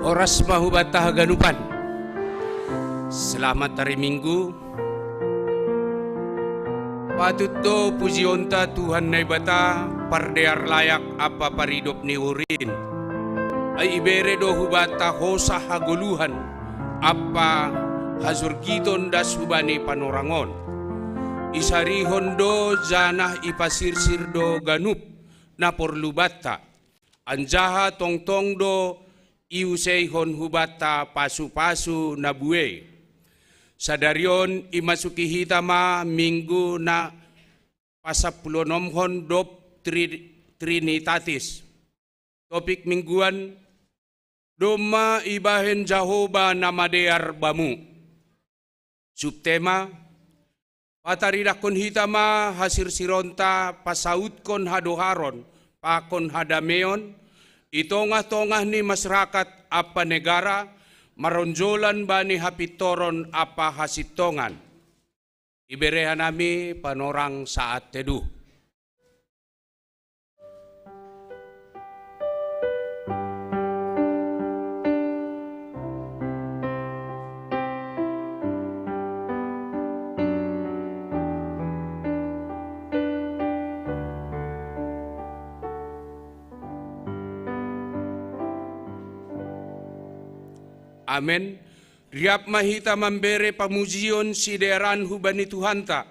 Oras mahubata haganupan. Selamat hari Minggu. Patut do pujionta Tuhan na ibata pardear layak apa paridop ni urin. Ay ibere do hubata hosa haguluhan apa hazurgiton das hubani panorangon. Isarihon do janah ipasirsir do ganup na porlubata. Anjaha tongtong do iuseihon hubata pasu-pasu na buwe. Sadarion imasuki hitama minggu na pasapulonomhon dop trinitatis. Topik mingguan doma ibahen Jahoba na madear bamu. Subtema pataridakon hitama hasir sironta pasautkon hadoharon pakon hadameon. Itongah-tongah ni masyarakat apa negara, maronjolan ba ni hapitoron apa hasitongan. Iberehan nami panorang saat teduh. Amen. Riap mahita membere pamujion si deran hubani Tuhanta.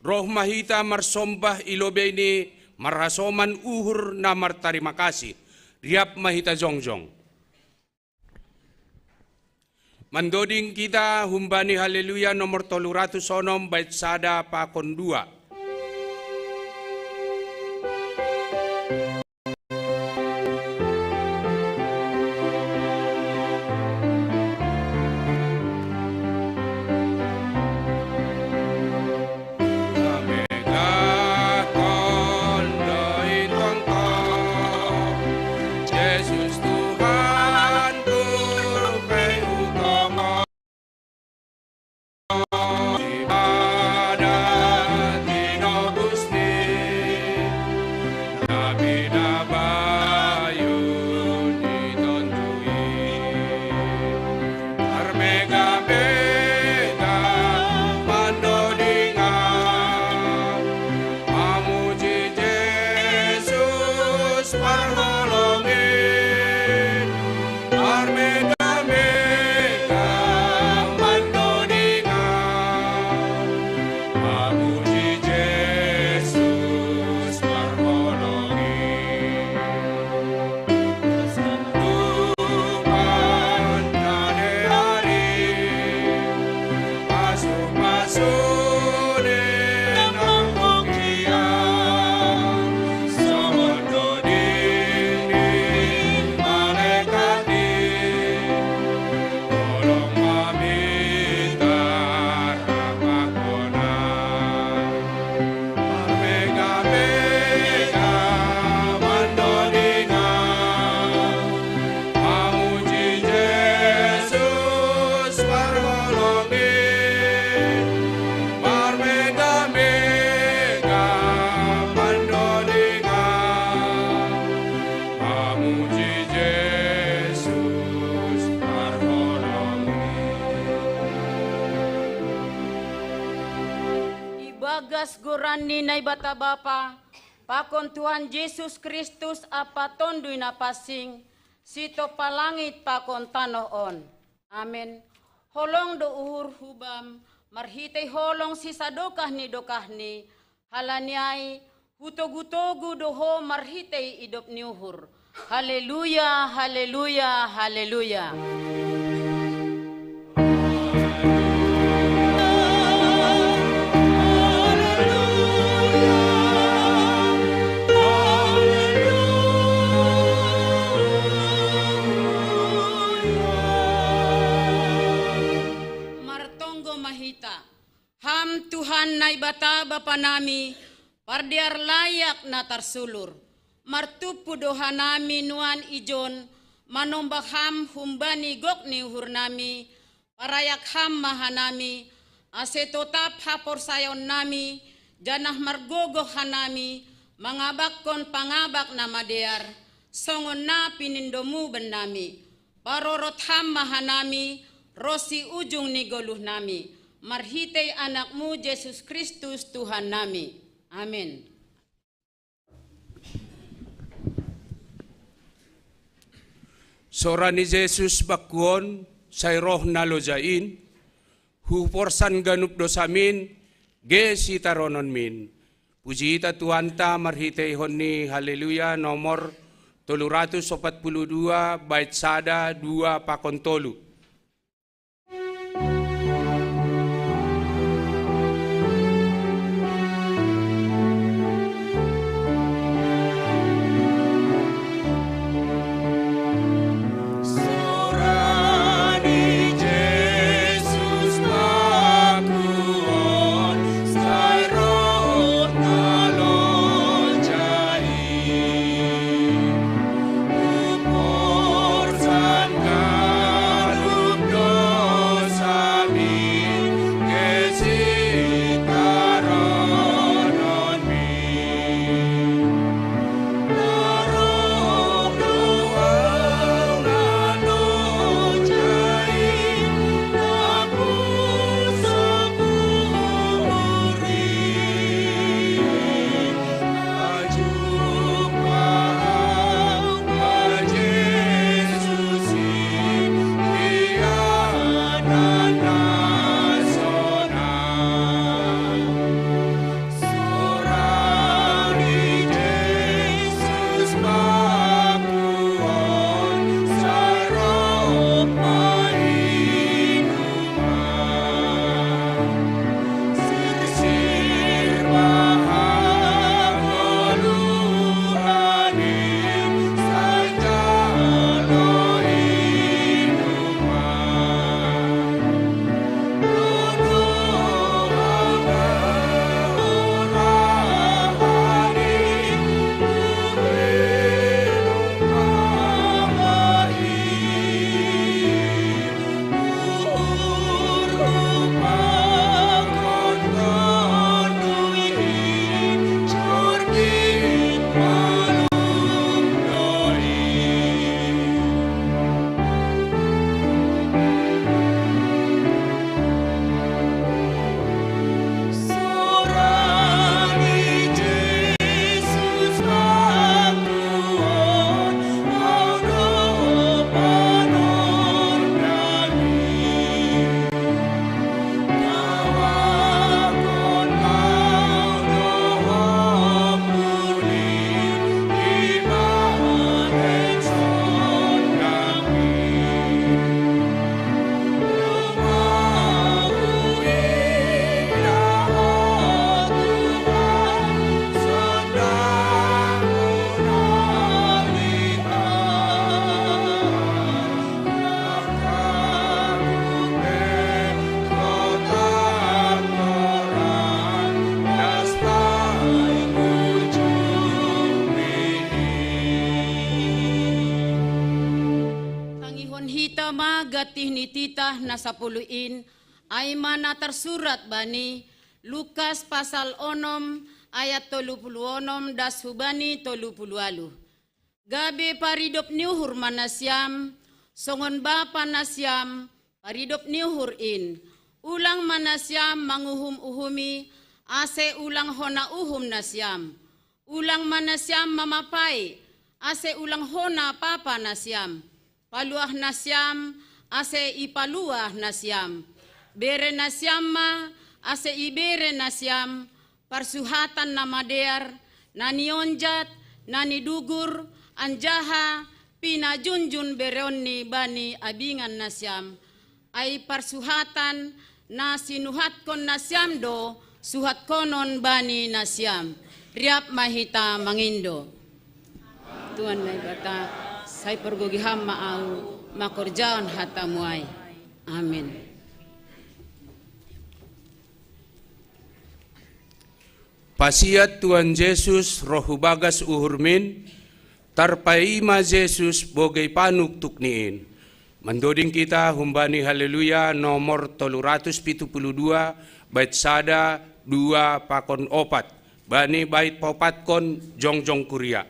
Roh mahita marsombah ilobeni marasoman uhur na martarima kasih. Riap mahita jongjong. Mandoding kita humbani haleluya nomor 300 bait sada pakon 2. Gurani na ibata bapa, pakon Tuhan Yesus Kristus apa tondoy na pasing, sito palangit pakon tanoon. Amen. Holong do uhur hubam, marhitay holong si sadokah ni, halanyay, hutogutogu doho marhitay idop ni uhur. Haleluya, haleluya, haleluya. Ham Tuhan na ibata bapa nami, pardiar layak na tarsulur. Martupu doha nami nuan ijon, manombak ham humbani gok ni uhur nami, parayak ham mahanami, asetotap hapor sayon nami, janah margogoh hanami, mangabak kon pangabak na madear, songon na pinindomu benami. parorot ham mahanami, rosi ujung ni goluh nami. Marhitay anakmu, Yesus Kristus, Tuhan nami. Amin. Sora ni Jesus bakuon, say roh nalojain, huporsan ganup dosamin, ge sitaronon min. Puji ita Tuhan ta marhitay honni haleluya nomor 342 bait sada 2 pakontolu. gatih ni titah na sapuluin ay mana tersurat bani Lukas pasal 6 ayat 36 das hubani 30. Gabe paridop niuhur manasyam songon bapa nasyam paridop niuhur in ulang manasyam manguhum uhumi ase ulang hona uhum nasyam ulang manasyam mamapai ase ulang hona papa nasyam paluah nasyam ase ipaluah nasyam bere nasyam ma ase ibere nasyam parsuhatan namadear nani onjat nani dugur anjaha pinajunjun beronni bani abingan nasyam ay parsuhatan na sinuhat kon nasyam do suhat konon bani nasyam riap mahita mangindo Tuhan may bata say pergogiham maaw makorjaon hatamuay amin. Pasiat Tuhan Yesus rohu bagas uhurmin, tarpaima Yesus bogay panuk tukniin. Mandoding kita humbani haleluya nomor 372 bait sada 2 pakon opat. Bani bait popat kon jongjong kuria.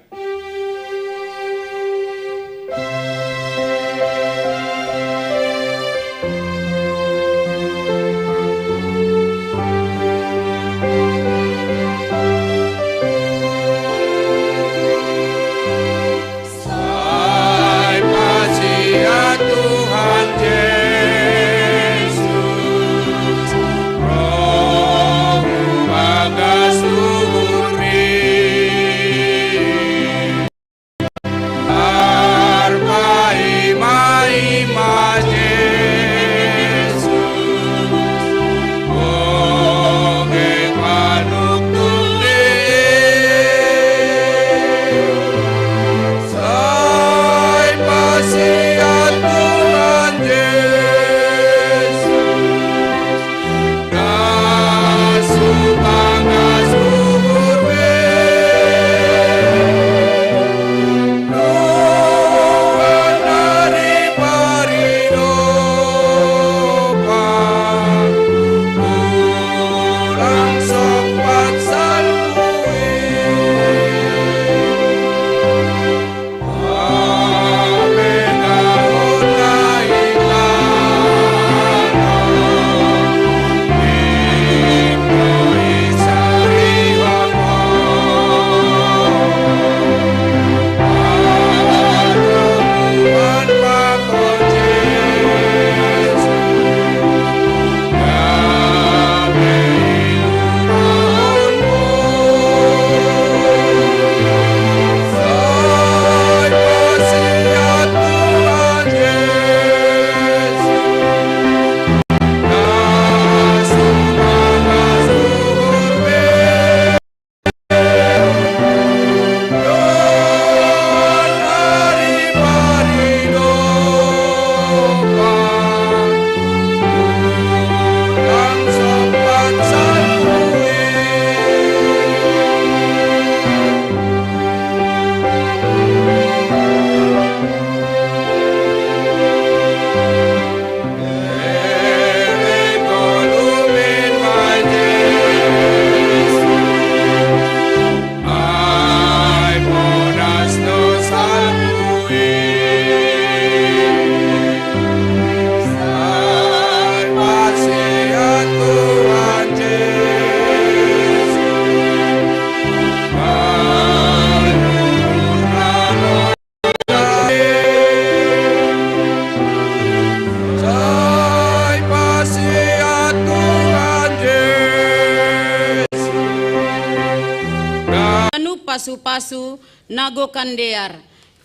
pasu-pasu nago kandear.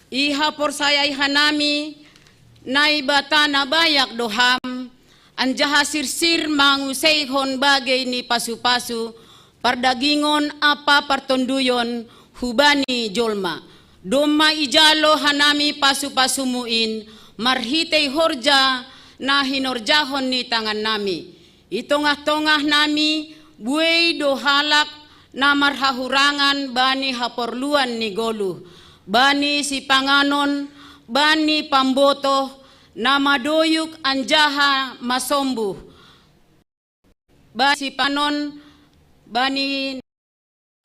Iha porsayay hanami naibata na bayak doham. Anjaha sirsir manguseihon bagay ni pasu-pasu pardagingon apa partonduyon hubani jolma. Doma ijalo hanami pasu-pasumuin marhitay horja na hinorjahon ni tangan nami. Itongah-tongah nami buhay dohalak na marhahurangan bani haporluan ni golu. Bani si panganon, bani pamboto, na madoyuk anjaha masombu. Bani si panon, bani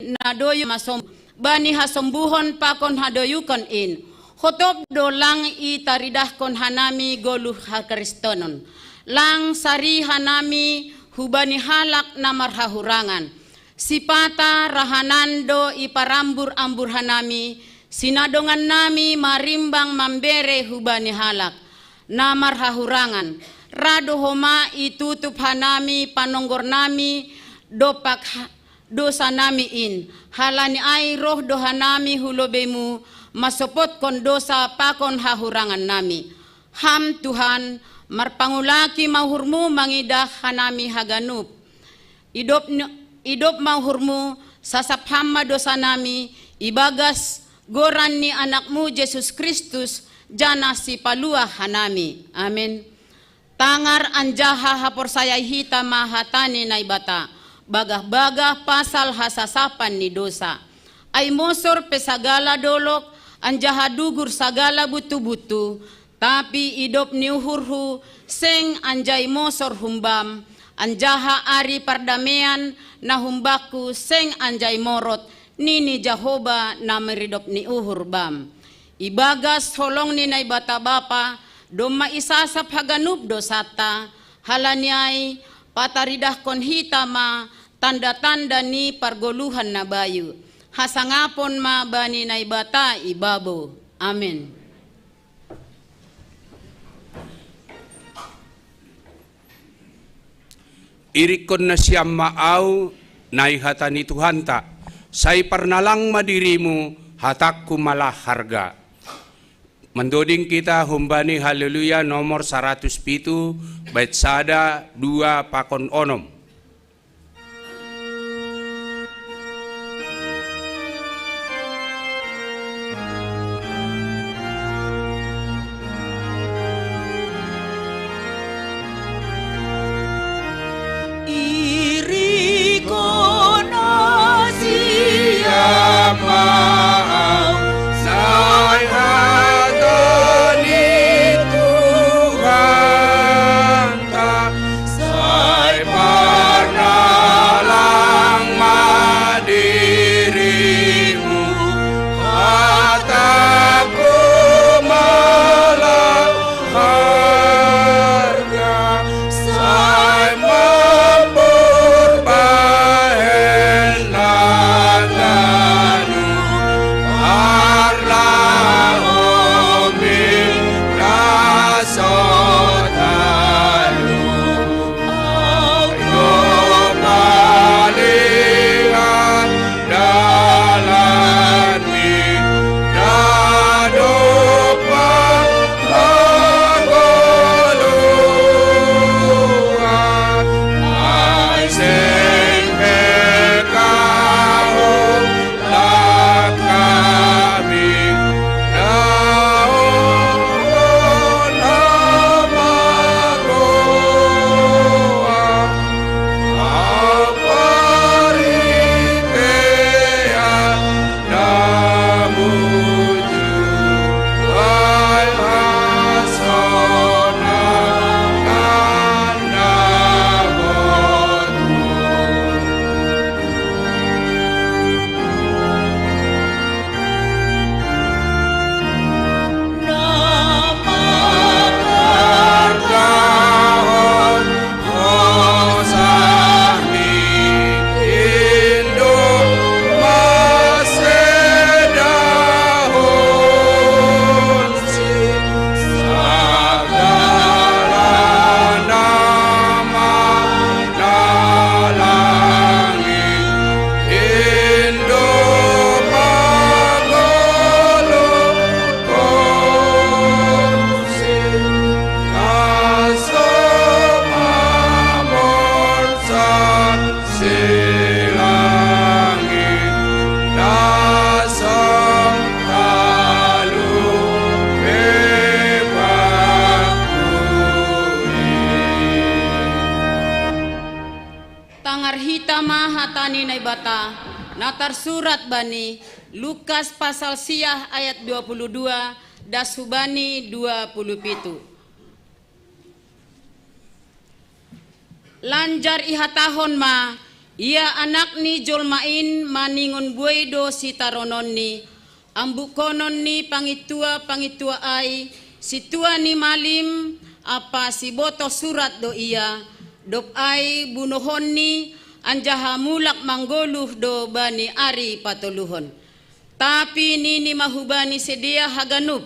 nadoyuk masombu. Bani hasombuhon pakon hadoyukon in. Hotop do lang itaridah kon hanami golu hakristonon. Lang sari hanami hubani halak na marhahurangan. Sipata rahanando iparambur-ambur hanami. Sinadongan nami marimbang mambere hubani halak. Na marhahurangan. Rado homa itutup hanami panonggor nami dopak dosa nami in. Halani ay roh dohanami hulobemu masopot kon dosa pakon hahurangan nami. Ham Tuhan marpangulaki mahurmu mangidah hanami haganup. Idop mahurmu sasaphama dosa nami ibagas goran ni anakmu Yesus Kristus jana si palua hanami. Amin. Tangar anjaha haporsayay hita mahatani na ibata. Bagah-bagah pasal hasasapan ni dosa. Ay mosor pesagala dolok anjaha dugur sagala butu-butu. Tapi idop ni uhurhu seng anjay mosor humbam. Anjaha ari pardamean na humbaku seng anjay morot. Nini Jehovah na meridop ni uhur bam. Ibagas holong ni nay bata bapa, doma isasap haganup dosata, halanyay pataridah kon hitama, tanda-tanda ni pargoluhan na bayu. Hasangapon ma bani nay bata ibabo. Amen. Irikon na siyam maaw, naihata ni Tuhanta, say parnalang madirimu, hatakku malah harga. Mendoding kita humbani haleluya nomor 107 bait sada 2 pakon onom. Say hatani na ibata, natar surat bani, Lukas pasal siah ayat 22, das hubani 27. Lanjar ihatahon ma, ia anak ni jolmain maningon buaido si taronon ni, ambukonon ni pangitua ay, si tua ni malim, apa si boto surat do iya, dop ay bunuhon ni, anjaha mulak manggoluh do bani ari patuluhon. Tapi nini mahubani sedia haganup,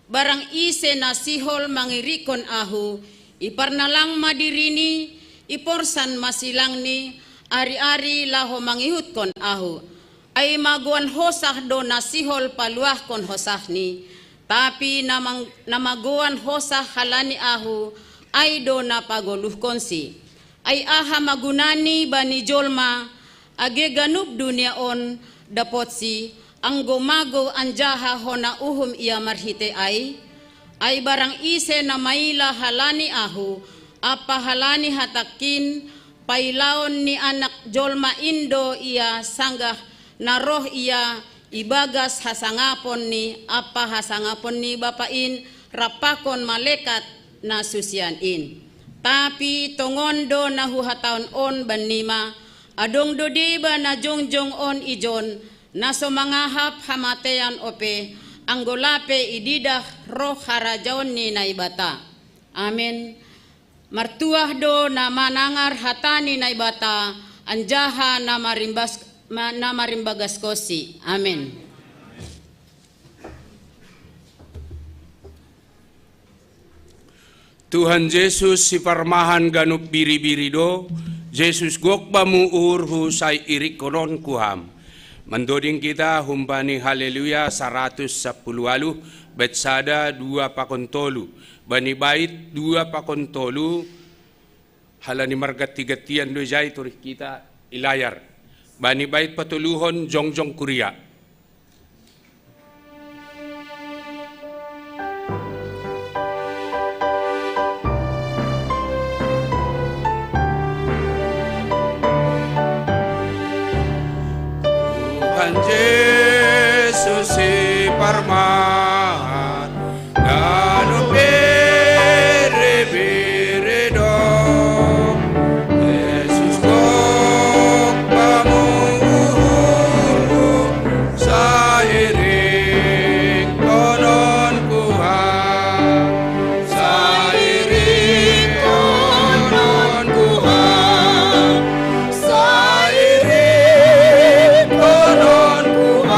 barang ise nasihol mangirikon ahu, iparnalang madirini, iporsan masilang ni, ari-ari laho mangihutkon ahu. Ay maguan hosah do nasihol paluah kon hosah ni, tapi namaguan hosah halani ahu, ay do napagoluh konsi. Ay aha magunani bani jolma, age ganup dunia on dapot si, ang gumago anjaha hona uhum ia marhite ay barang ise na maila halani ahu, apa halani hatakin, pailaon ni anak jolma indo ia sanggah naroh ia ibagas hasangapon ni, apa hasangapon ni bapain rapakon malekat na susianin. Tapi tongondo na huhataon on banima, adong dodiba na jongjong on ijon, naso mangahap hamatean ope, anggolape ididah roh harajaon ni naibata. Amin. Martuah do na manangar hatani naibata, anjaha na marimbagas kosi. Amin. Tuhan Yesus si parmahan ganup biri-biri do, Yesus gok bamuur husay irik konon kuham. Mendoding kita humpani haleluya 110 Betsada 2 pakontolu, Bani Bait 2 pakontolu, halani margat tigatian do jay turih kita ilayar. Bani Bait patuluhon jongjong kuria. Tuhan Yesus si parman ganup biri-biri do, Yesus gok pamuhuru sairing konon kuham, sairing konon kuham, sairing konon kuham.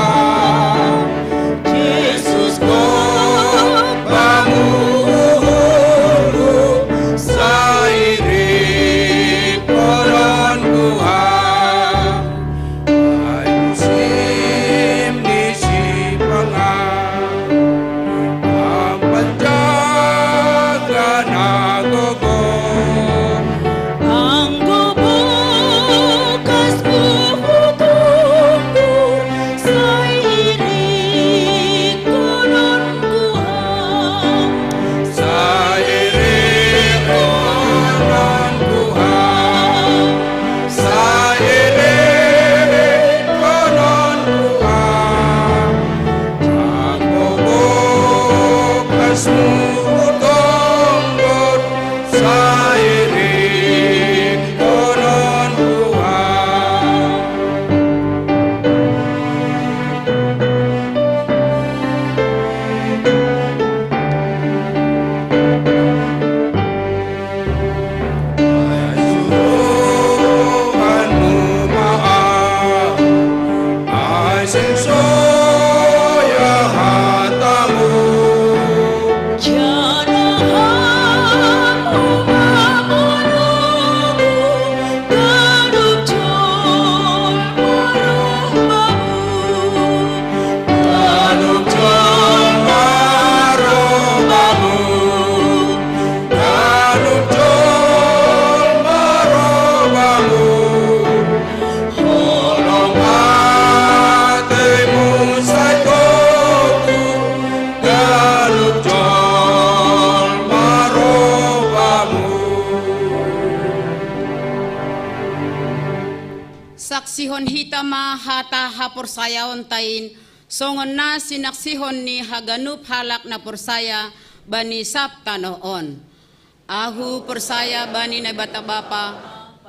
saksihon hitama hata hapursayaon tain, songon na sinaksihon ni haganup halak na pursaya bani sabta noon. Ahu pursaya bani na bata bapa,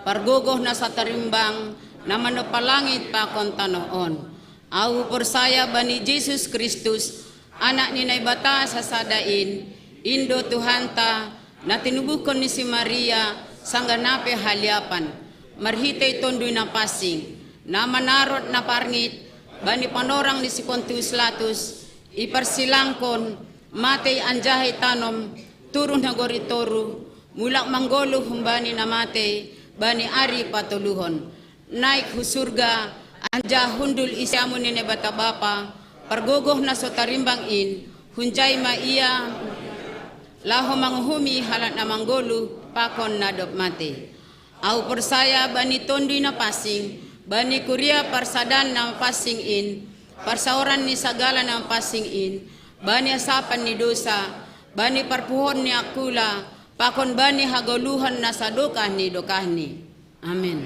pargugoh na sa tarimbang, na manupalangit pa konta noon. Ahu pursaya bani Jesus Kristus, anak ni naibata sa sadain, Indo Tuhanta, na tinubukon ni si Maria, sangganape halyapan, marhitay tondoy na pasing, na manarot na parngit, bani panorang ni si Pontius Latus, iparsilangkon, matay anjahay tanom, turun na goritoru, mulak manggolo humbani na matay, bani ari patuluhon. Naik husurga, anja hundul isyamu ni nebata bapa, pargogoh na so tarimbang in, hunjay maiya, laho manghumi halat na manggolo, pakon na dop mate. Au persaya bani tondoy na pasing, bani kuria parsadan na pasing in, parsaoran ni sagala na pasing in, bani asapan ni dosa, bani parpuhon ni akula, pakon bani hagoluhan na sa dokah ni. Amen.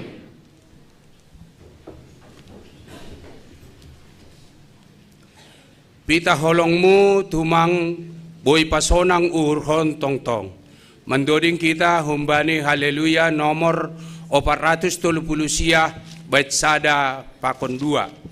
Pita holongmu tumang boy pasonang urhon tongtong. Mandoding kita humbani haleluya nomor 430 bait sada pakon 2.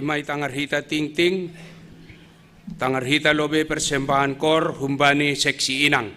Dumay tangarhita tingting, tangarhita lobe persembahan kor humbani seksi inang.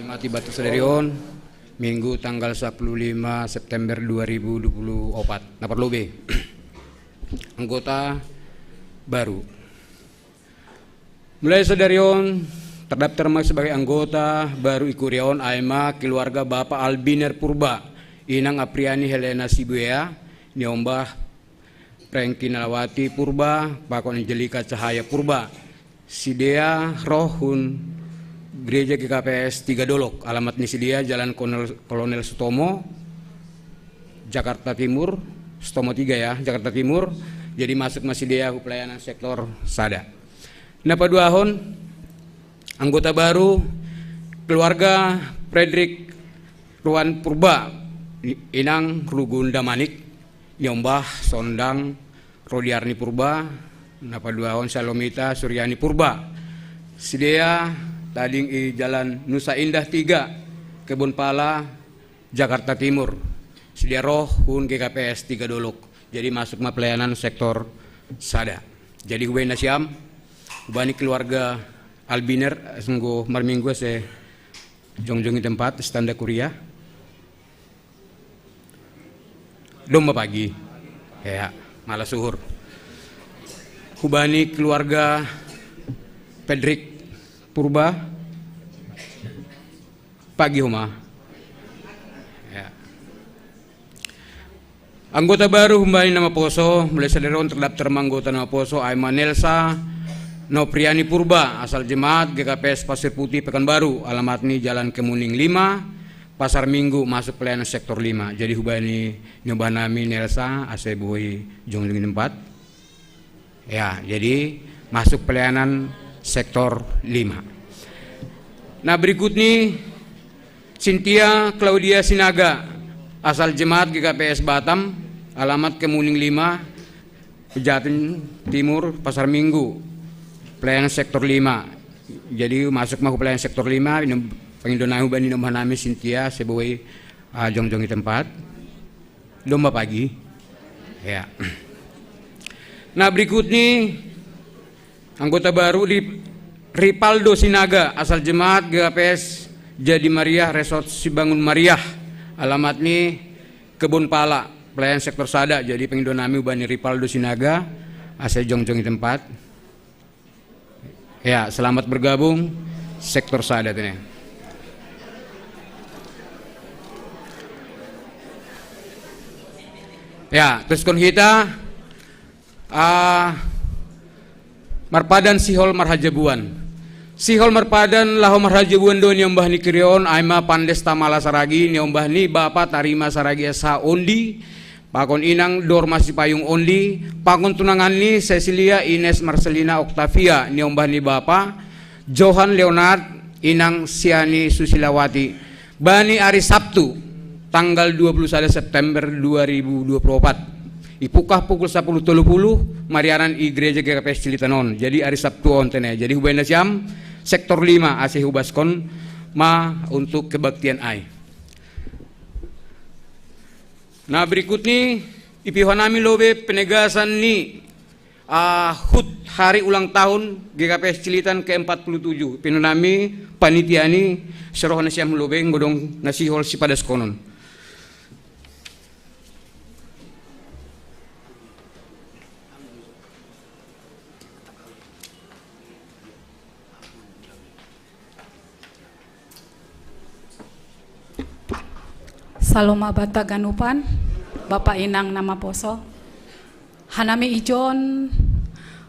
Mati Batu Sadarion, Minggu tanggal 15 September 2024. Nomor B. Anggota baru. Mulai Sadarion terdaftar sebagai anggota baru Ikuriaon Aima keluarga Bapak Albiner Purba, Inang Apriani Helena Sibuya, Niombah Prengki Nalawati Purba, Pakon Angelika Cahaya Purba, Sidea Rohun Gereja GKPS 3 Dolok, alamat Nisidia Jalan Kolonel Sutomo, Jakarta Timur, Sutomo 3 ya, Jakarta Timur. Jadi masuk Sidea pelayanan sektor sada. Napa 2 tahun anggota baru keluarga Frederick Ruan Purba, Inang Rugunda Manik, Nyombah Sondang Rodiarni Purba, Napa 2 tahun Salomita Suryani Purba, Sidea Tading i Jalan Nusa Indah 3, Kebun Pala, Jakarta Timur, Sidea Roh Hun GKPS 3 Dolok. Jadi masuk pelayanan sektor sada. Jadi gue nasiam, ubani keluarga Albiner, sungguh marminggu saya jongjongi tempat standar kuliah. Domba pagi, ya malah suhur. Ubani keluarga Frederick Purba, pagi huma. Ya. Anggota baru ubani nama Poso, mulai Sadarion terdaftar anggota nama Poso, Aima Nelsa Nopriani Purba, asal jemaat GKPS Pasir Putih Pekanbaru, alamat ini Jalan Kemuning 5, Pasar Minggu, masuk pelayanan sektor 5. Jadi hubani nyobanami Nelsa Asebui Jonglingin 4. Ya, jadi masuk pelayanan sektor 5. Nah, berikut nih Cynthia Claudia Sinaga, asal jemaat GKPS Batam, alamat Kemuning 5, Pejaten Timur, Pasar Minggu, pelayanan sektor 5. Jadi masuk pelayanan sektor 5. Pengindonahu bani nomah nami Cynthia Seboi jongjongi tempat. Domba pagi. Ya. Nah, berikut nih anggota baru di Ripaldo Sinaga, asal jemaat GKPS Jadi Maria Resort Sibangun Maria, alamat nih Kebun Pala, pelayanan sektor sada. Jadi pengindonahu bani Ripaldo Sinaga asal jongjongi tempat. Ya, selamat bergabung sektor sada ini. Ya, terus kon kita marpadan Sihol Marhajabuan. Sihol marpadan laho Marhajabuan do nyombah ni Kirion Aima Pandes Tamala Saragi nyombah ni Bapak Tarima Saragi Esa Ondi, Pakon Inang Dor Masih Payung Ondi, Pakon tunangan ni Cecilia Ines Marcelina Octavia, niombah ni Bapak Johan Leonard Inang Siani Susilawati. Bani hari Sabtu tanggal 21 September 2024. Ipukah pukul 10.30 marianan i Gereja GKPS Cilitanon. Jadi hari Sabtu ontene. Jadi hubana siam sektor 5 asih hubaskon ma untuk kebaktian ai. Nah, berikut nih ipihanami lobe penegasan nih HUT hari ulang tahun GKPS Cilitan ke-47. Pinunami panitia nih seroh nasiam lobe ngodong nasihol si padas konon. Saloma Bata Ganupan, Bapak Inang nama Poso, Hanami Ijon,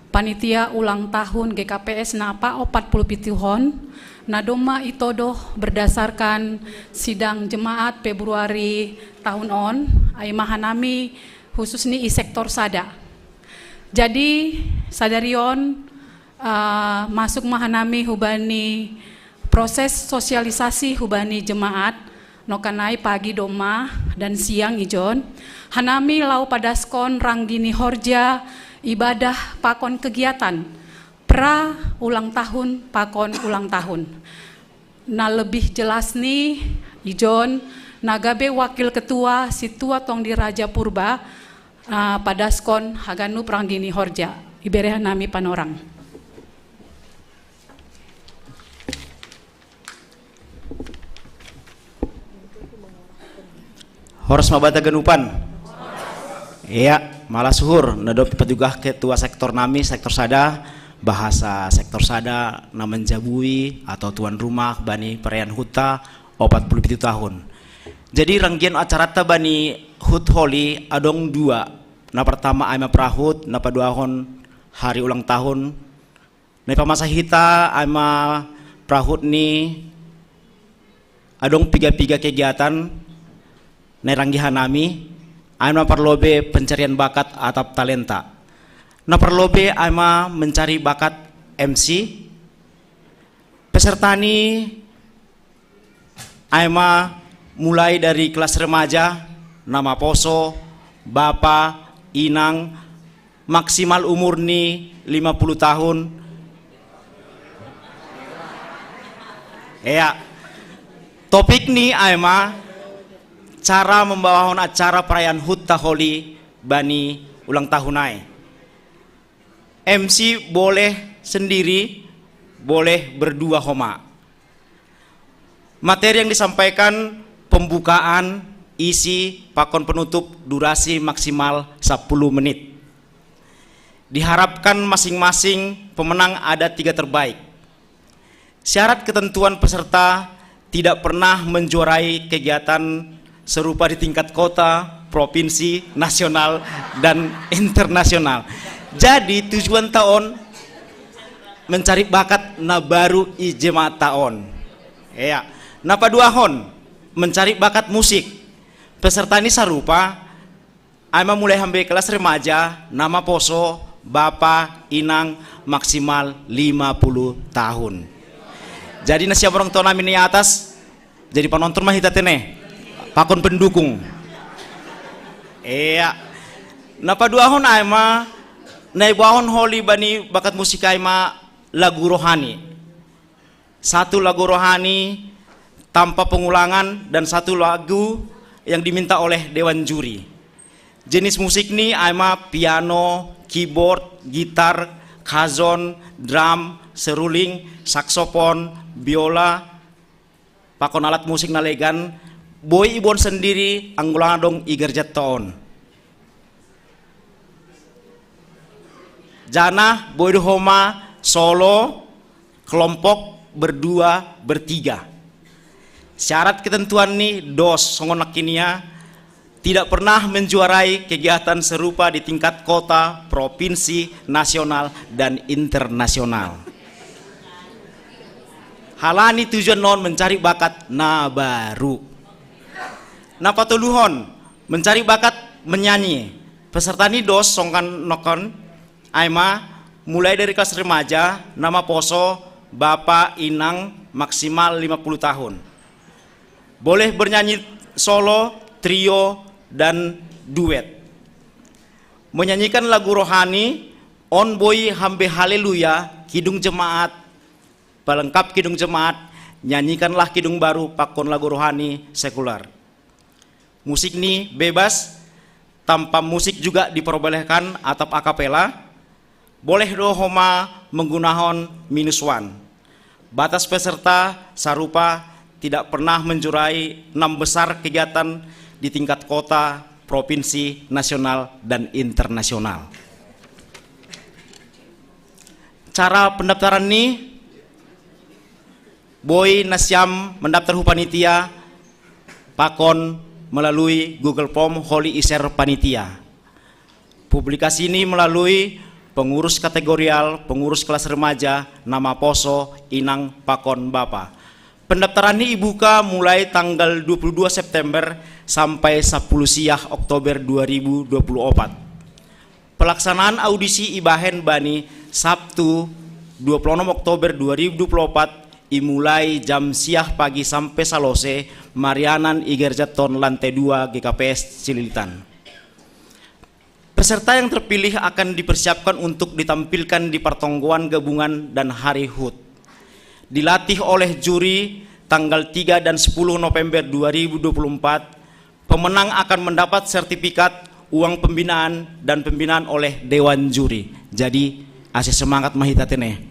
panitia ulang tahun GKPS Napa 47 hon, Nadoma Itodoh berdasarkan sidang jemaat Februari tahun on, Aima Hanami khusus nih i sektor sada. Jadi Sadarion masuk mahanami hubani proses sosialisasi hubani jemaat nokanai pagi doma dan siang ijon hanami lau padaskon ranggini horja ibadah pakon kegiatan pra ulang tahun pakon ulang tahun. Nah, lebih jelas nih ijon nagabe wakil ketua situa tong di Raja Purba padaskon haganu pranggini horja ibere hanami panorang. Horas mabata ganupan. Iya, malah suhur nadop juga ketua sektor nami, sektor sada, bahasa sektor sada naman jabui atau tuan rumah bani perayaan huta 47 tahun. Jadi ranggian acara ta bani hut holi adong dua. Na pertama aima prahut, na paduahon hari ulang tahun. Na pamasa hita aima prahut ni adong piga-piga kegiatan na ranggihan nami. Aima perlobe pencarian bakat atau talenta. Na perlobe aima mencari bakat MC. Peserta ni aima mulai dari kelas remaja, nama poso, bapa, inang, maksimal umur ni 50 tahun. Ya, topik ni aima cara membawakan acara perayaan HUT Taholi bani ulang tahun ai. MC boleh sendiri, boleh berdua homa. Materi yang disampaikan pembukaan, isi, pakon penutup, durasi maksimal 10 menit. Diharapkan masing-masing pemenang ada 3 terbaik. Syarat ketentuan peserta tidak pernah menjuarai kegiatan serupa di tingkat kota, provinsi, nasional, dan internasional. Jadi tujuan tahun mencari bakat na baru ijema tahun. Ya, napa duahon mencari bakat musik. Peserta ini sarupa, aima mulai hambe kelas remaja, nama poso, bapa, inang, maksimal 50 tahun. Jadi nasiap orang tua namin di atas, jadi penonton mah hita tene. Pakon pendukung. Iya. Napa duahon aima naibahon holi bani bakat musik aima lagu rohani. 1 lagu rohani tanpa pengulangan dan 1 lagu yang diminta oleh dewan juri. Jenis musik ni aima piano, keyboard, gitar, kazon, drum, seruling, saksofon, biola, pakon alat musik nalegan. Boy ibon sendiri anggulangan dong igerjat taon. Jana boy homa solo, kelompok berdua, bertiga. Syarat ketentuan nih dos songonak kinia tidak pernah menjuarai kegiatan serupa di tingkat kota, provinsi, nasional, dan internasional. Halani tujuan non mencari bakat na baru. Napa tuluhon mencari bakat menyanyi. Peserta ini dos songkan nokon aima mulai dari kelas remaja, nama poso, bapa, inang, maksimal 50 tahun. Boleh bernyanyi solo, trio, dan duet. Menyanyikan lagu rohani, on boy hambe haleluya, kidung jemaat, pelengkap kidung jemaat, nyanyikanlah kidung baru pakon lagu rohani sekular. Musik ini bebas, tanpa musik juga diperbolehkan atau akapela. Boleh dohoma menggunakan -1. Batas peserta sarupa tidak pernah menjurai 6 besar kegiatan di tingkat kota, provinsi, nasional, dan internasional. Cara pendaftaran ini, boy nasyam mendaftar panitia pakon melalui Google Form Holy Iser Panitia. Publikasi ini melalui pengurus kategorial, pengurus kelas remaja, nama poso, inang, pakon, bapa. Pendaftaran ini dibuka mulai tanggal 22 September sampai 10 siah Oktober 2024. Pelaksanaan audisi ibahen bani Sabtu 26 Oktober 2024 dimulai jam siah pagi sampai salose Marianan Igerjaton lantai 2 GKPS Cililitan. Peserta yang terpilih akan dipersiapkan untuk ditampilkan di pertongguan gabungan dan hari HUT. Dilatih oleh juri tanggal 3 dan 10 November 2024. Pemenang akan mendapat sertifikat, uang pembinaan, dan pembinaan oleh Dewan Juri. Jadi asih semangat mahita tene.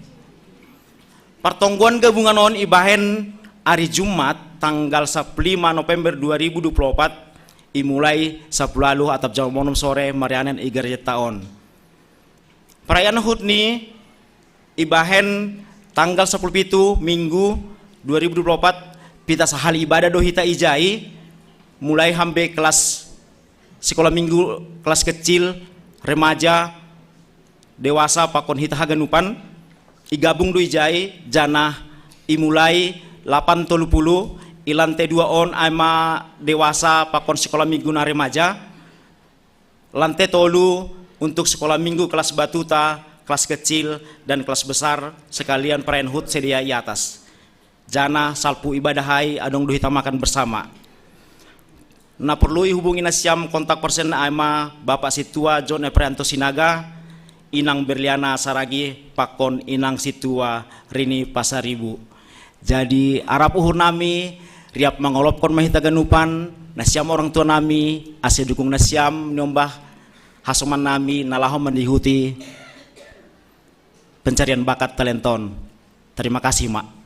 Pertongguan gabungan on ibahen hari Jumat tanggal 15 November 2024 imulai 10 atap jam monum sore marianan igereja taon. Perayaan HUT ni ibahen tanggal 10 Minggu 2024 pita sahali ibadah do hita ijai mulai hambe kelas sekolah minggu, kelas kecil, remaja, dewasa pakon hita haganupan igabung do ijai janah imulai 8.30 ilantai 2 on ama dewasa pakon sekolah minggu na remaja, lantai 3 untuk sekolah minggu kelas batuta, kelas kecil dan kelas besar sekalian perayaan HUT sedia i atas. Jana salpu ibadahai adong do hita makan bersama. Na perlu hubungi nasiam kontak persen ama Bapak Situa John Eprianto Sinaga, Inang Berliana Saragi, pakon Inang Situa Rini Pasaribu. Jadi arap uhur nami riap mangolopkon mahita ganupan nasiam orang tua nami ase dukung nasiam nyombah hasoman nami nalahom mendihuti pencarian bakat talenton. Terima kasih, Mak.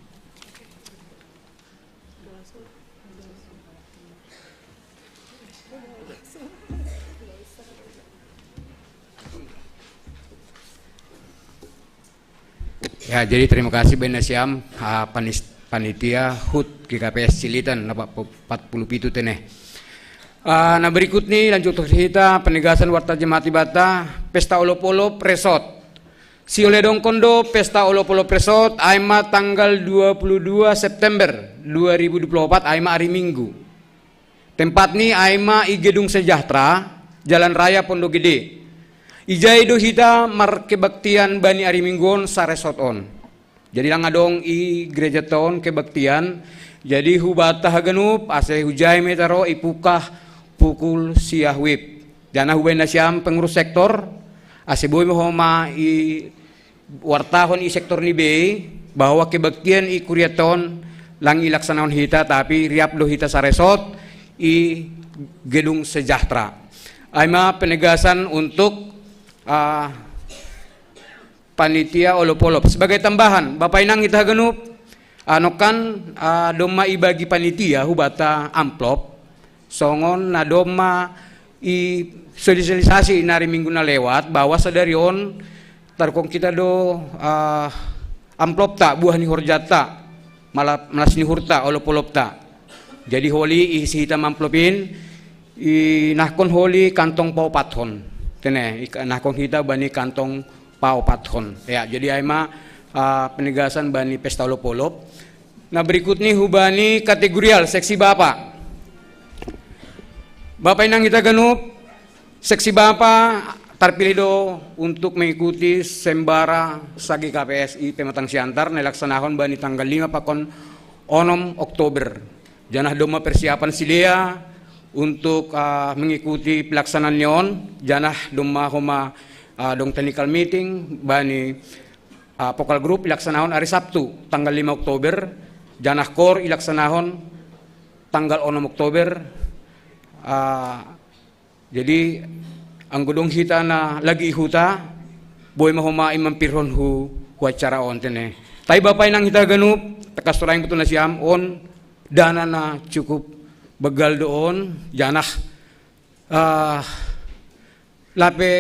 Ya, jadi terima kasih Ben Nasiam, panitia HUT GKPS Cilitan, 47 teneh. Nah berikut nih lanjut kita penegasan warta jemaati bata pesta olop-olop resort. Si oleh dong kondo pesta olop-olop resort aima tanggal 22 September 2024 aima hari Minggu. Tempat nih aima i Gedung Sejahtera, Jalan Raya Pondok Gede. Ijai do hita mar kebaktian bani ari minggon sa resort on. Jadi lang adong i gereja taon kebaktian. Jadi hubata haganup ase hujai metaro ipukah pukul siah wib. Jana hubay na siyam pengurus sektor ase boy mohoma i wartahon i sektor ni be bahwa kebaktian i kuryaton lang ilaksanaon hita tapi riap do hita sa resort i Gedung Sejahtera. Aima penegasan untuk panitia olop-olop. Sebagai tambahan, Bapak Inang kita genup anokan doma ibagi panitia hubata amplop songon na doma i sosialisasi nari minggu na lewat bahwa sadarion tarkong kita do amplop ta buah ni horjata malas ni hurta olop-olop ta. Jadi holi isi hitam amplopin i nahkon holi kantong paupathon. Tene nakong kita bani kantong paupathon. Ya, jadi aima penegasan bani pesta olop-olop. Nah berikut nih hubani kategorial seksi Bapak. Bapak Inang kita genup seksi Bapak terpilih do untuk mengikuti sembara sagi KPSI Pematang Siantar nelaksanakan bani tanggal 5 pakon 6 Oktober. Janah doma persiapan silea untuk mengikuti pelaksanaan nyon janah doma homa dong technical meeting bani pokal grup ilaksanahon hari Sabtu tanggal 5 Oktober janah kor ilaksanahon tanggal 6 Oktober jadi ang gudong hita na lagi ihuta boy mahoma imampirhon hu acara on tene tay Bapak Inang hita ganup tekas turang betul na siyam on dana na cukup begal doon janah lape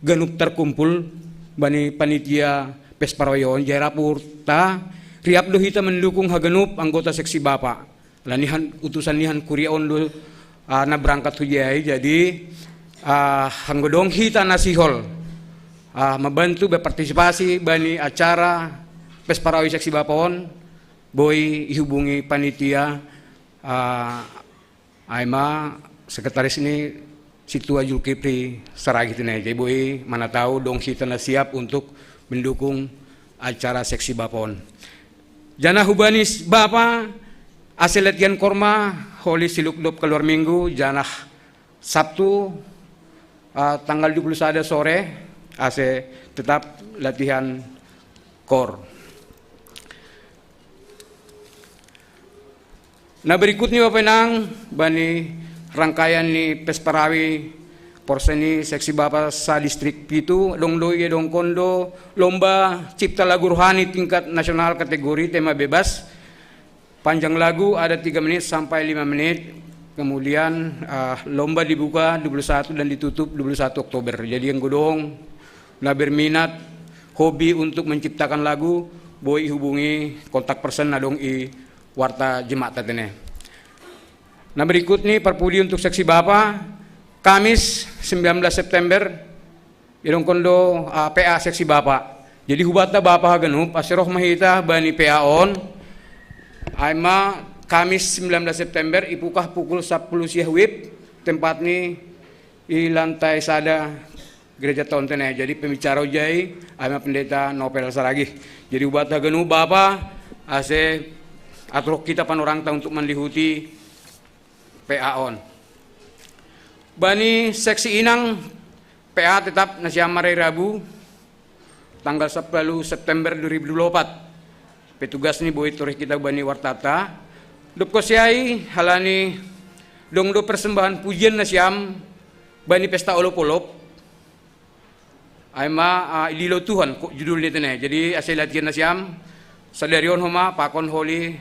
ganup terkumpul bani panitia Pesparayon Jairapur ta riap do hita mendukung haganup anggota seksi Bapak lanihan utusan nihan kuriaon do na berangkat hujai jadi hanggodong hita nasihol membantu berpartisipasi bani acara Pesparayon seksi Bapakon boy ihubungi panitia aima sekretaris ini Situa Julkipri Saragi tunai jadi boy mana tahu dong kita na siap untuk mendukung acara seksi Bapon. Jana hubanis Bapa hasil latihan korma holi silukdop keluar minggu janah Sabtu tanggal 21 sore ase tetap latihan kor. Nah berikutnya Bapak Inang bani rangkaian ni Pesparawi porseni seksi Bapak sa distrik Pitu dongdoi dong kondo lomba cipta lagu rohani tingkat nasional kategori tema bebas panjang lagu ada 3 menit sampai 5 menit Kemudian lomba dibuka 21 dan ditutup 21 Oktober. Jadi yang godong nah berminat hobi untuk menciptakan lagu, boleh hubungi kontak person nadong i warta jemaat tadi. Nah berikut nih perpudi untuk seksi Bapa, Kamis 19 September, idong kondo PA seksi Bapa. Jadi hubata Bapa hagenup, asiroh mahita bani PA on, aima Kamis 19 September ipukah pukul 10 siang wib, tempat ni di lantai sada gereja tahun teneh. Jadi pembicara ujai ama pendeta Nopel Saragih. Jadi ubat hagenu Bapa ase atur kita panorang ta untuk menlihuti PA on. Bani seksi inang PA tetap nasiam marai Rabu tanggal 10 September 2024. Petugas ni boy turih kita bani wartata. Dup kosiai halani dongdo persembahan pujian nasiam bani pesta olop-olop aima ililo Tuhan judulnya teneh. Jadi asal latihan nasiam sadarion homa pakon holi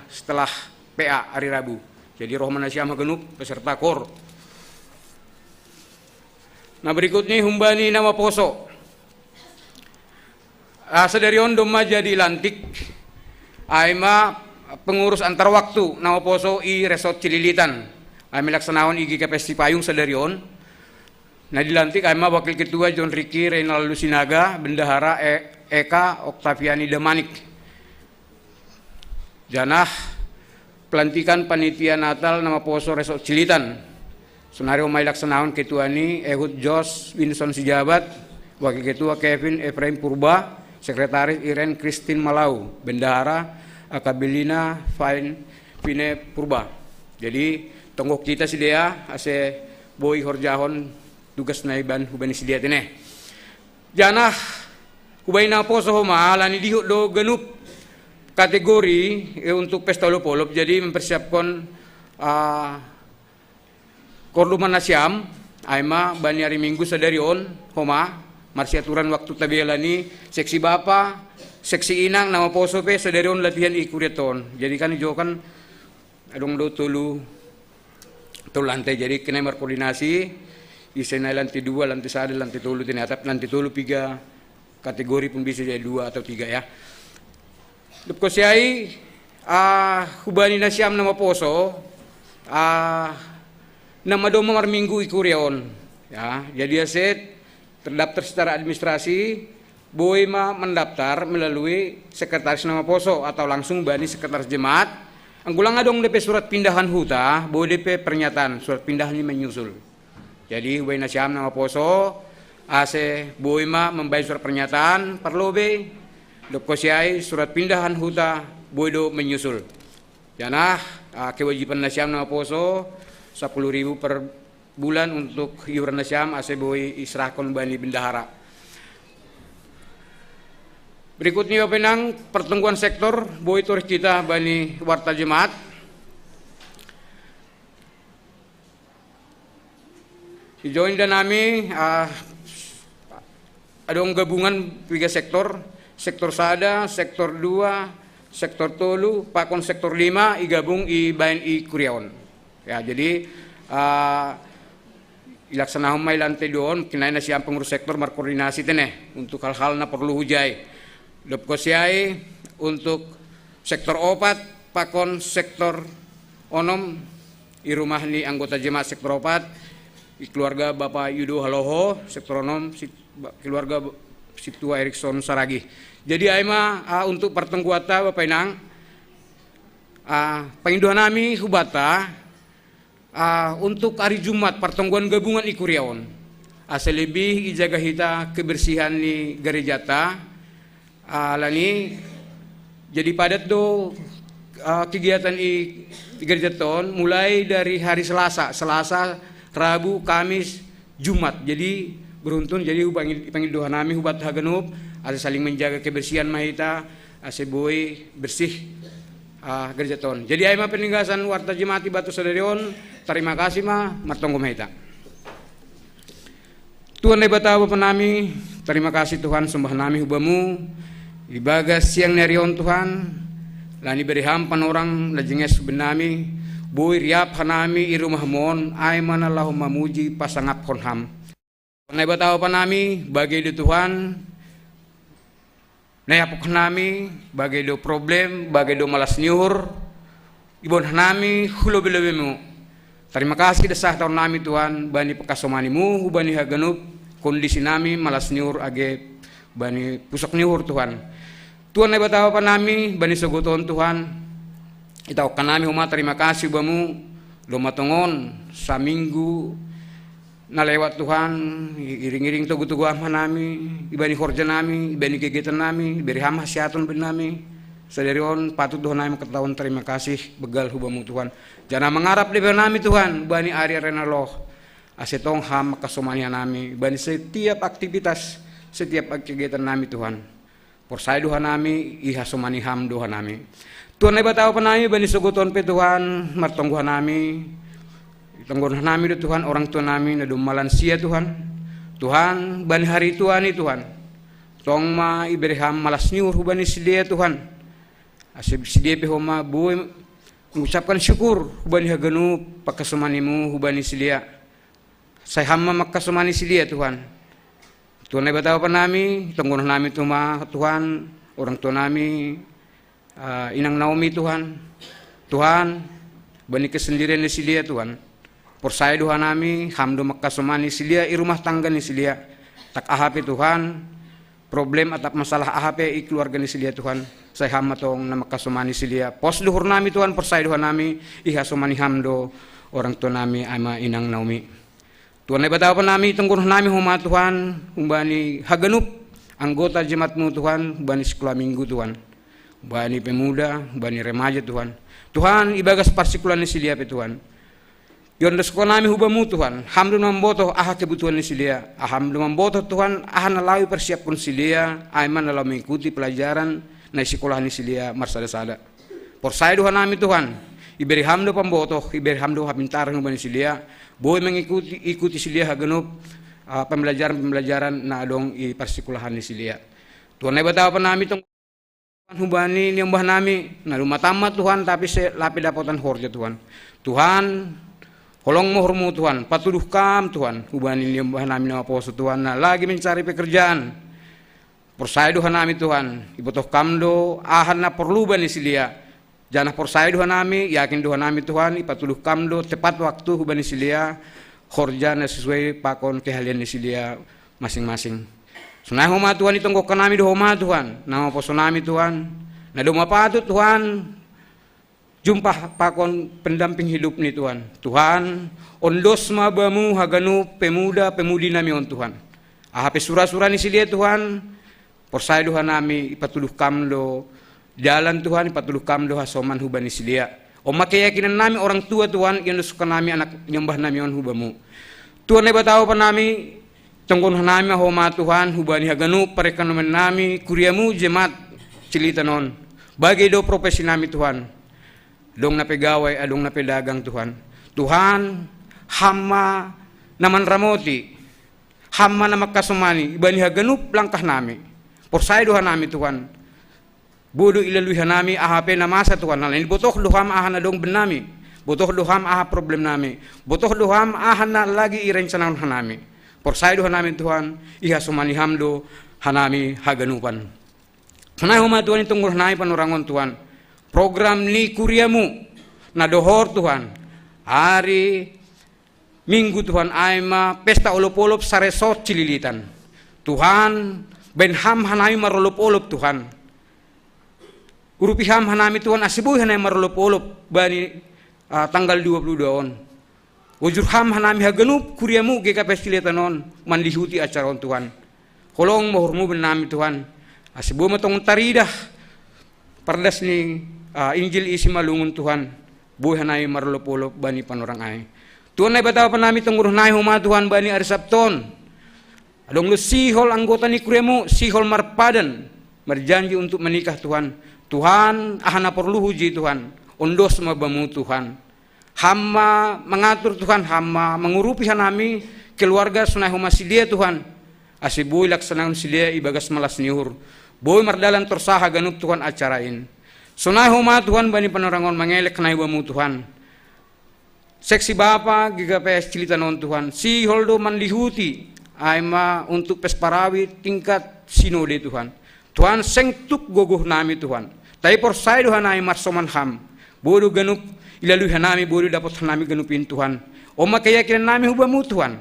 setelah PA hari Rabu. Jadi rohman nasiam hagenup peserta kor. Nah berikutnya humbani nama poso. Sadarion doma jadi lantik aima pengurus antar waktu nama poso i resort Cililitan. Kami laksanawan igi KPS Payung sadarion. Nah dilantik kami wakil ketua John Ricky Reynaldo Sinaga, bendahara Eka Oktaviani Damanik. Janah pelantikan panitia Natal nama poso resort Cililitan. Senario mai laksanawan ketua ni Ehud Jos Winson Sijabat, wakil ketua Kevin Efraim Purba, sekretaris Iren Christine Malau, bendahara Akabilina Fine Purba. Jadi tonggok kita si dia ase boy horjahon tugas naiban hubani si dia tene. Janah hubay na poso homa lani dihuk do genup kategori untuk pesta olop-olop. Jadi mempersiapkan korduman nasiam aima bani hari Minggu sadarion homa marsi aturan waktu tabialani seksi Bapa seksi inang nama poso pe sadarion latihan ikuriaton. Jadi kan jo kan adong do tulu lantai. Jadi kena berkoordinasi isena lantai 2, lantai 1, lantai 3 tini atap lantai 3 kategori pun bisa jadi 2 atau 3 ya. Dup kosiai hubani nasiam nama poso nama doma mar minggu ikuriaon ya. Jadi aset terdaftar secara administrasi boy mendaftar melalui sekretaris nama poso atau langsung bani sekretaris jemaat. Anggulang adong DP surat pindahan huta, boy DP pernyataan surat pindahan ini menyusul. Jadi boy nasiam nama poso, ase boy membayar surat pernyataan, perlu be, dokosiai surat pindahan huta, boy do menyusul. Janah kewajiban nasiam nama poso 10.000 per bulan untuk iuran nasiam, ase boy israhkan bani bendahara. Berikutnya penang pertemuan sektor boy turis kita bani warta jemaat. Join dan nami adong gabungan 3 sektor, sektor sada, sektor 2, sektor tolu, pakon sektor 5 igabung i bain i kuriaon. Ya jadi ilaksanakan may lantai doon kinay na siyang pengurus sektor berkoordinasi teneh untuk hal-hal na perlu hujay. Dopkosiai untuk sektor opat pakon sektor onom i rumah ni anggota jemaat sektor opat i keluarga Bapak Yudo Haloho sektor onom keluarga Situa Erikson Saragih. Jadi aima untuk pertengkuata Bapak Inang penginduhan nami hubata untuk hari Jumat pertengkuan gabungan ikuriaon asa lebih ijaga hita kebersihan ni gerejata lani jadi padat do kegiatan i gereja ton mulai dari hari Selasa, Rabu, Kamis, Jumat. Jadi beruntun jadi panggil doa nami hubat hagenup asa saling menjaga kebersihan mahita ase boy bersih gereja ton. Jadi aima peninggasan warta jemaat Batu Sadarion. Terima kasih martonggo mahita. Tuhan lebata Bapa nami, terima kasih Tuhan sembah nami hubamu. Ibagas siang nerion Tuhan, lani beriham panorang lajenges benami, Boy riap hanami irumah mon ay manalahu mamuji pasangap konham. Panay bataw panami bagay do Tuhan. Nayapok hanami bagay do problem, bagay do malas niur. Ibon hanami hulobi-lobi mo. Terima kasih desah tahun nami Tuhan bani pakasomanimu bani haganup kondisi nami malas niur age bani pusok niur Tuhan. Tuhan ay bataw panami bani sogoton Tuhan. Itaw kanami huma terima kasih bamu lumatongon sa minggu na lewat Tuhan iring-iring tugu-tugu ama nami ibani horja nami ibani kegiatan nami beri hama siaton ben nami sadarion patut doh nami ketahuan terima kasih begal hubamu Tuhan jangan mengarap di nami Tuhan bani ari arena loh asetong ham kasomania nami bani setiap aktivitas setiap kegiatan nami Tuhan porsai doha nami iha somani ham doha nami Tuhan ay bataw panami bani suguton pe Tuhan martongguhan nami tongguhan nami do Tuhan orang tua nami na dumalan sia Tuhan Tuhan bani hari Tuhan ni Tuhan tong ma iberiham malas niur bani sidia Tuhan asib sidia pe homa buy mengucapkan syukur bani haganu pakasumanimu bani sidia say hamma makasumani sidia Tuhan Tuhan ay bataw panami tongguhan nami tuma Tuhan orang tua nami Inang Naomi Tuhan bani kesendirian ni silia Tuhan porsai doha nami hamdo makasomani silia i rumah tangga ni silia tak ahape Tuhan problem atap masalah ahape i keluarga ni silia Tuhan saya hamatong na makasomani silia pos luhur nami Tuhan porsai doha nami iha somani hamdo orang tua nami ama Inang Naomi Tuhan ay bataw pa nami tungguh nami huma Tuhan bani haganup anggota jemaatmu Tuhan bani sekolah minggu Tuhan bani pemuda, bani remaja Tuhan. Tuhan ibagas parsikulan ni silia pe Tuhan. Yon sekolah nami hubamu Tuhan. Hamdu mamboto aha kebutuhan ni silia. Hamdu mamboto Tuhan aha nalawi persiapkan silia. Aiman nalaw mengikuti pelajaran na sekolah ni silia marsada-sada. Porsai Tuhan nami Tuhan. Iberi hamdu pamboto, iberi hamdu hapintaran bani silia. Boy mengikuti silia hagenup pembelajaran na adong i persikulahan ni silia. Tuhan ay bataw pa nami tong hubani niambah nami na lumatama Tuhan tapi lapi dapatan horja Tuhan holong mohormu Tuhan patuduh kam Tuhan hubani niambah nami nama poso Tuhan na lagi mencari pekerjaan porsai doha nami Tuhan ibotoh kamdo ahan na perlu bani silia janah porsai doha nami yakin doha nami Tuhan ipatuduh kamdo tepat waktu hubani silia horja na sesuai pakon kehalian ni silia masing-masing Sunai homa Tuhan itonggok nami do homa Tuhan nama poso nami Tuhan na doma patut Tuhan jumpa pakon pendamping hidup ni Tuhan Tuhan ondos mabamu haganu pemuda pemudi nami on Tuhan ahape sura-sura ni silia Tuhan porsai doha nami ipatuluh kamdo jalan Tuhan ipatuluh kamdo hasoman hubani silia oma keyakinan nami orang tua Tuhan yang suka nami anak nyembah nami on hubamu Tuhan ay bataw pa nami tunggun nami homa Tuhan hubani haganu perekonomian nami kuriamu jemaat cilitanon bagi do profesi nami Tuhan dong na pegawai adong na pedagang Tuhan hama naman ramoti hama na makasumani ibani haganu langkah nami porsai doha nami Tuhan bodo ilaluihan nami ahape na masa Tuhan nalain botoh doham ahan adong benami botoh doham aha problem nami botoh doham ahan na lagi irencanan hanami porsai doha nami Tuhan iha sumani hamdo hanami haganupan sanay huma Tuhan itong nami panurangon Tuhan program ni kuriamu na dohor Tuhan hari minggu Tuhan aima pesta olop-olop sa resort Cililitan Tuhan benham hanami marolop-olop Tuhan urupiham hanami Tuhan asibuh hanami marolop-olop bani tanggal 22 on Ujurham hanami haganup kuriamu GKP Cilitanon mandihuti acaron Tuhan. Kolong mohormu benami Tuhan. Asibu matong taridah pardas ni Injil isi malungun Tuhan. Buhay hanami marlopolop bani panorang ay. Tuhan ay bataw panami tungguruh nai huma Tuhan bani ari Sabton. Adong lu sihol anggota ni kuriamu sihol marpadan berjanji untuk menikah Tuhan. Tuhan ahana perlu huji Tuhan. Ondos mabamu Tuhan. Hama mengatur Tuhan, hama mengurupi hanami keluarga sunai huma silia Tuhan. Asibuy laksanaan silia ibagas malas niur. Boy mardalan torsaha ganup Tuhan acarain. Sunai huma Tuhan bani panorangon mengelek naiwamu Tuhan. seksi Bapa GKPS Cilitanon Tuhan, si holdo manlihuti aima untuk pesparawi tingkat sinode Tuhan. Tuhan sengtuk gogoh nami Tuhan. Tapi porsai Tuhan ai marsoman ham. Bodo ganup ilalu hanami bodo dapat hanami ganupin Tuhan. Oma keyakinan nami hubamu Tuhan.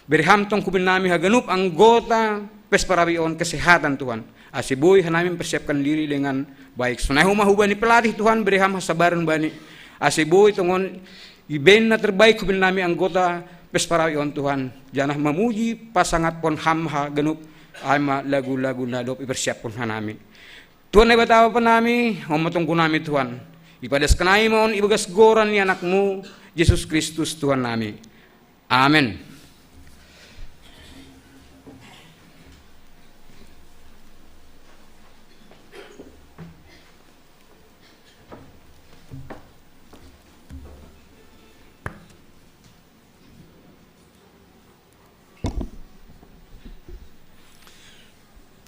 Berham tong kubin nami haganup anggota pesparawi on kesehatan Tuhan. Asiboy hanami mempersiapkan diri dengan baik. Sunai huma hubani pelatih Tuhan berham hasabaran bani. Asiboy tongon iben na terbaik kubin nami anggota pesparawi on Tuhan. Janah memuji pasangat pon hamha ganup ama lagu-lagu nadop ipersiap pon hanami. Tuhan batawa pa nami, omatong ko nami Tuhan. Ipadas kanay mon ibagas goran ni anakmu Yesus Kristus Tuhan nami. Amen.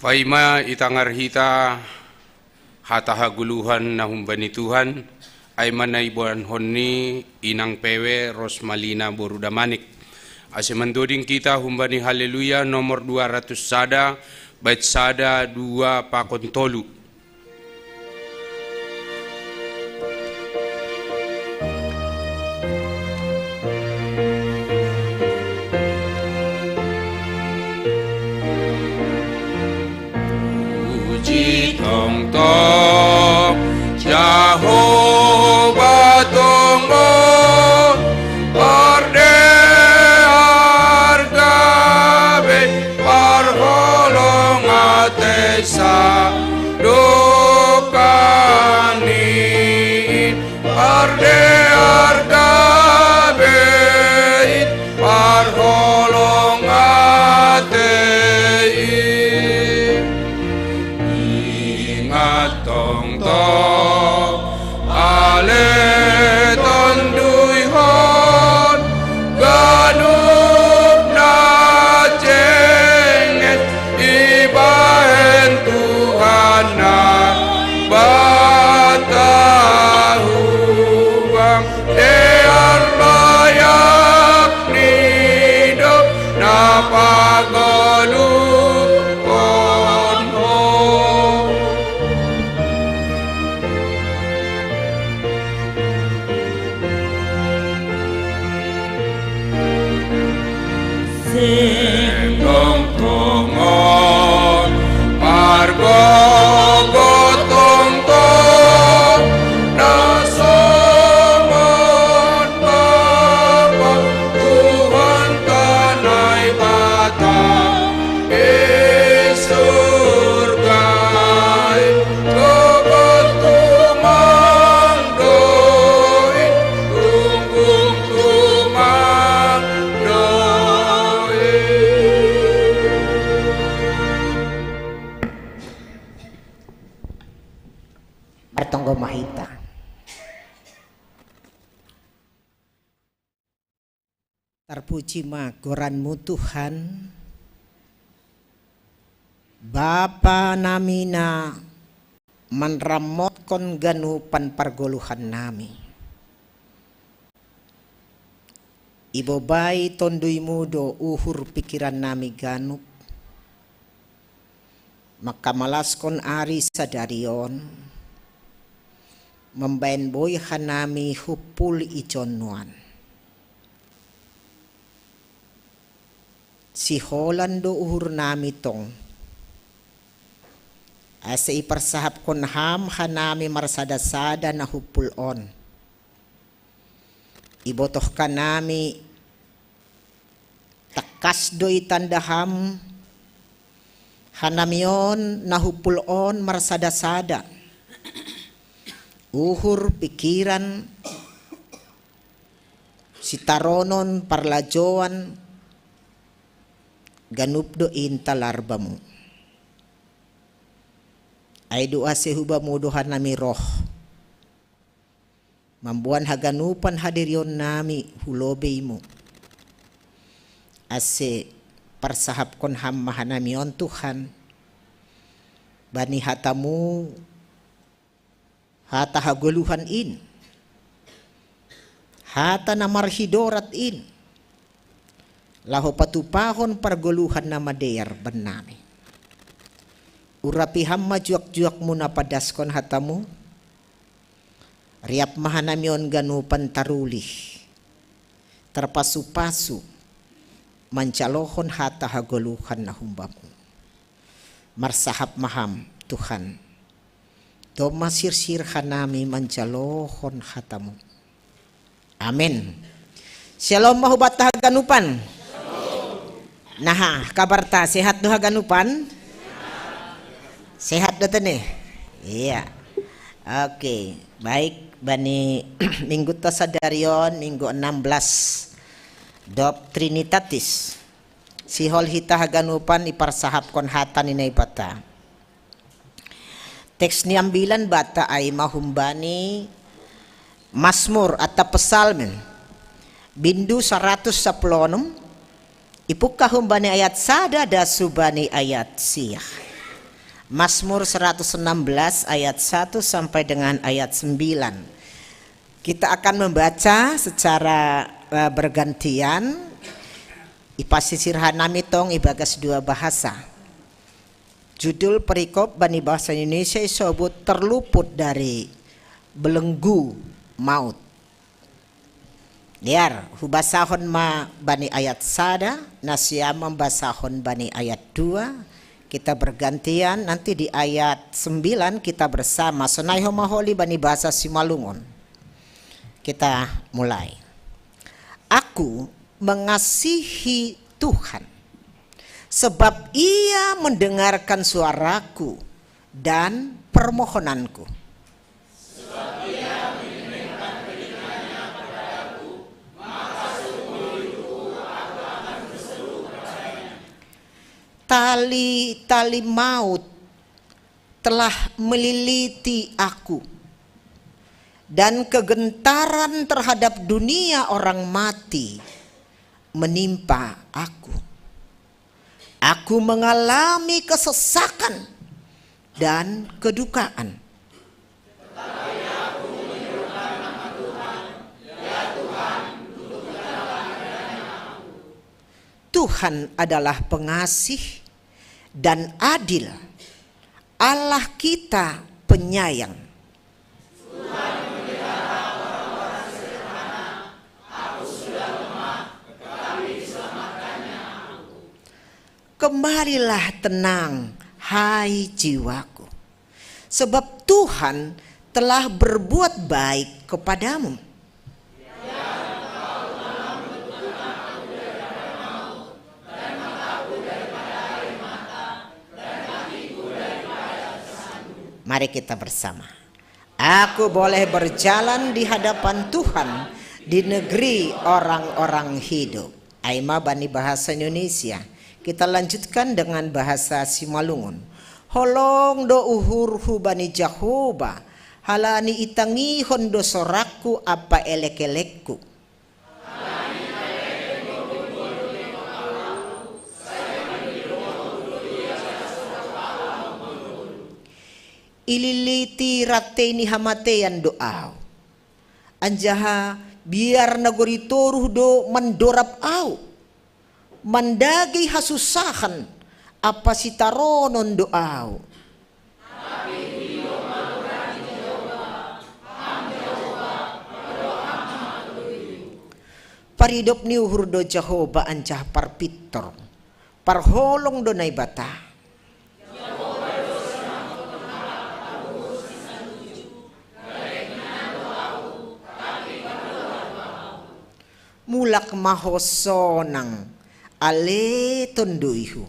Paima itangar hita hatahaguluhan na humbani Tuhan ay manaybuan honni inang pewe Rosmalina Borudamanik. Asimandoding kita humbani haleluya nomor 200 sada bait sada 2 pakontolu. Tong tong Jehovah tongo parde argabe parholong atesa dokani parde argabe parholong atesa tong tong ale tonduy hon ganup na cenget ibahen Tuhan na batahubang dear bayak nidop na pagolup tong tongon pargo gotong tong nasomon Bapa Tuhan tanai bata surgai gogot tumang doi tunggung tumang doi. Bartonggo Mahita. Terpuji magoranmu Tuhan, Bapa namina manramotkan ganupan pargoluhan nami. Ibobay tonduy mudo uhur pikiran nami ganup. Makamalaskon ari sadarion. Membayan boy hanami hupul ijonuan. Si Holando uhur nami tong. Asa iparsahap kon ham hanami marsada-sada na hupul on. Ibotoh ka nami takas doy tandaham hanamion na hupul on marsada-sada. Uhur pikiran sitaronon parlajoan ganupdo intalarbamu. Ay doa sehubamu dohan nami roh. Mambuan haganupan hadiryon nami hulobeimu. Ase parsahap kon hammahanamion Tuhan. Bani hatamu hatahaguluhan in hata na marhidorat in. Laho patupahon parguluhan na madear benami. Urapi hamma juak-juak mo na padaskon hatamu. Riap mahanamion ganu pantaruli. Terpasu-pasu. Mancalohon hata haguluhan na humbamu. Marsahap maham Tuhan. Doma sirsir hanami mancalohon hatamu. Amin. Shalom mahubat haganupan. Nah, kabar ta sehat doh haganupan? Sehat doh nih? Iya. Oke, baik bani minggu tasadarion minggu 16 dop Trinitatis. Sihol hita haganupan iparsahap kon hatan inay bata. Teks ni ambilan bata ay mahumbani Masmur atau pesalmen bindu 110 ipuk kahumbani ayat sada da subani ayat siyah. Masmur 116 ayat 1 sampai dengan ayat 9. Kita akan membaca secara bergantian. Ipasisir hanami tong ibagas dua bahasa. Judul perikop bani bahasa Indonesia disebut terluput dari belenggu maut. Liar hubasahon ma bani ayat sada, nasyama basahon bani ayat 2. Kita bergantian, nanti di ayat 9 kita bersama. Sonai homaholi bani bahasa Simalungun. Kita mulai. Aku mengasihi Tuhan sebab Ia mendengarkan suaraku dan permohonanku. Sebab Ia mendengarkan telinganya padaku, maka sungguh itu aku akan berseru kepadanya. Tali-tali maut telah meliliti aku, dan kegentaran terhadap dunia orang mati menimpa aku. Aku mengalami kesesakan dan kedukaan. Tetapi aku menyerukan nama Tuhan, ya Tuhan, tundukkanlah kepadanya aku. Tuhan adalah pengasih dan adil. Allah kita penyayang. Tuhan memelihara orang-orang sederhana. Aku sudah lemah, tetapi diselamatkannya aku. Kembalilah tenang, hai jiwaku, sebab Tuhan telah berbuat baik kepadamu. Mari kita bersama. Aku boleh berjalan di hadapan Tuhan di negeri orang-orang hidup. Aima bani bahasa Indonesia. Kita lanjutkan dengan bahasa Simalungun. Holong do uhur hubani Jahoba, halani itangi hondo soraku apa elek-elekku. Ililiti rateni hamatean doau. Anjaha biar nagori toruh do mendorap au. Mandagi hasusahan apa sitaronon doau. Paridop ni uhur do Jahoba anjah parpitor. Parholong do naibata. Mulak mahosonang ale tonduihu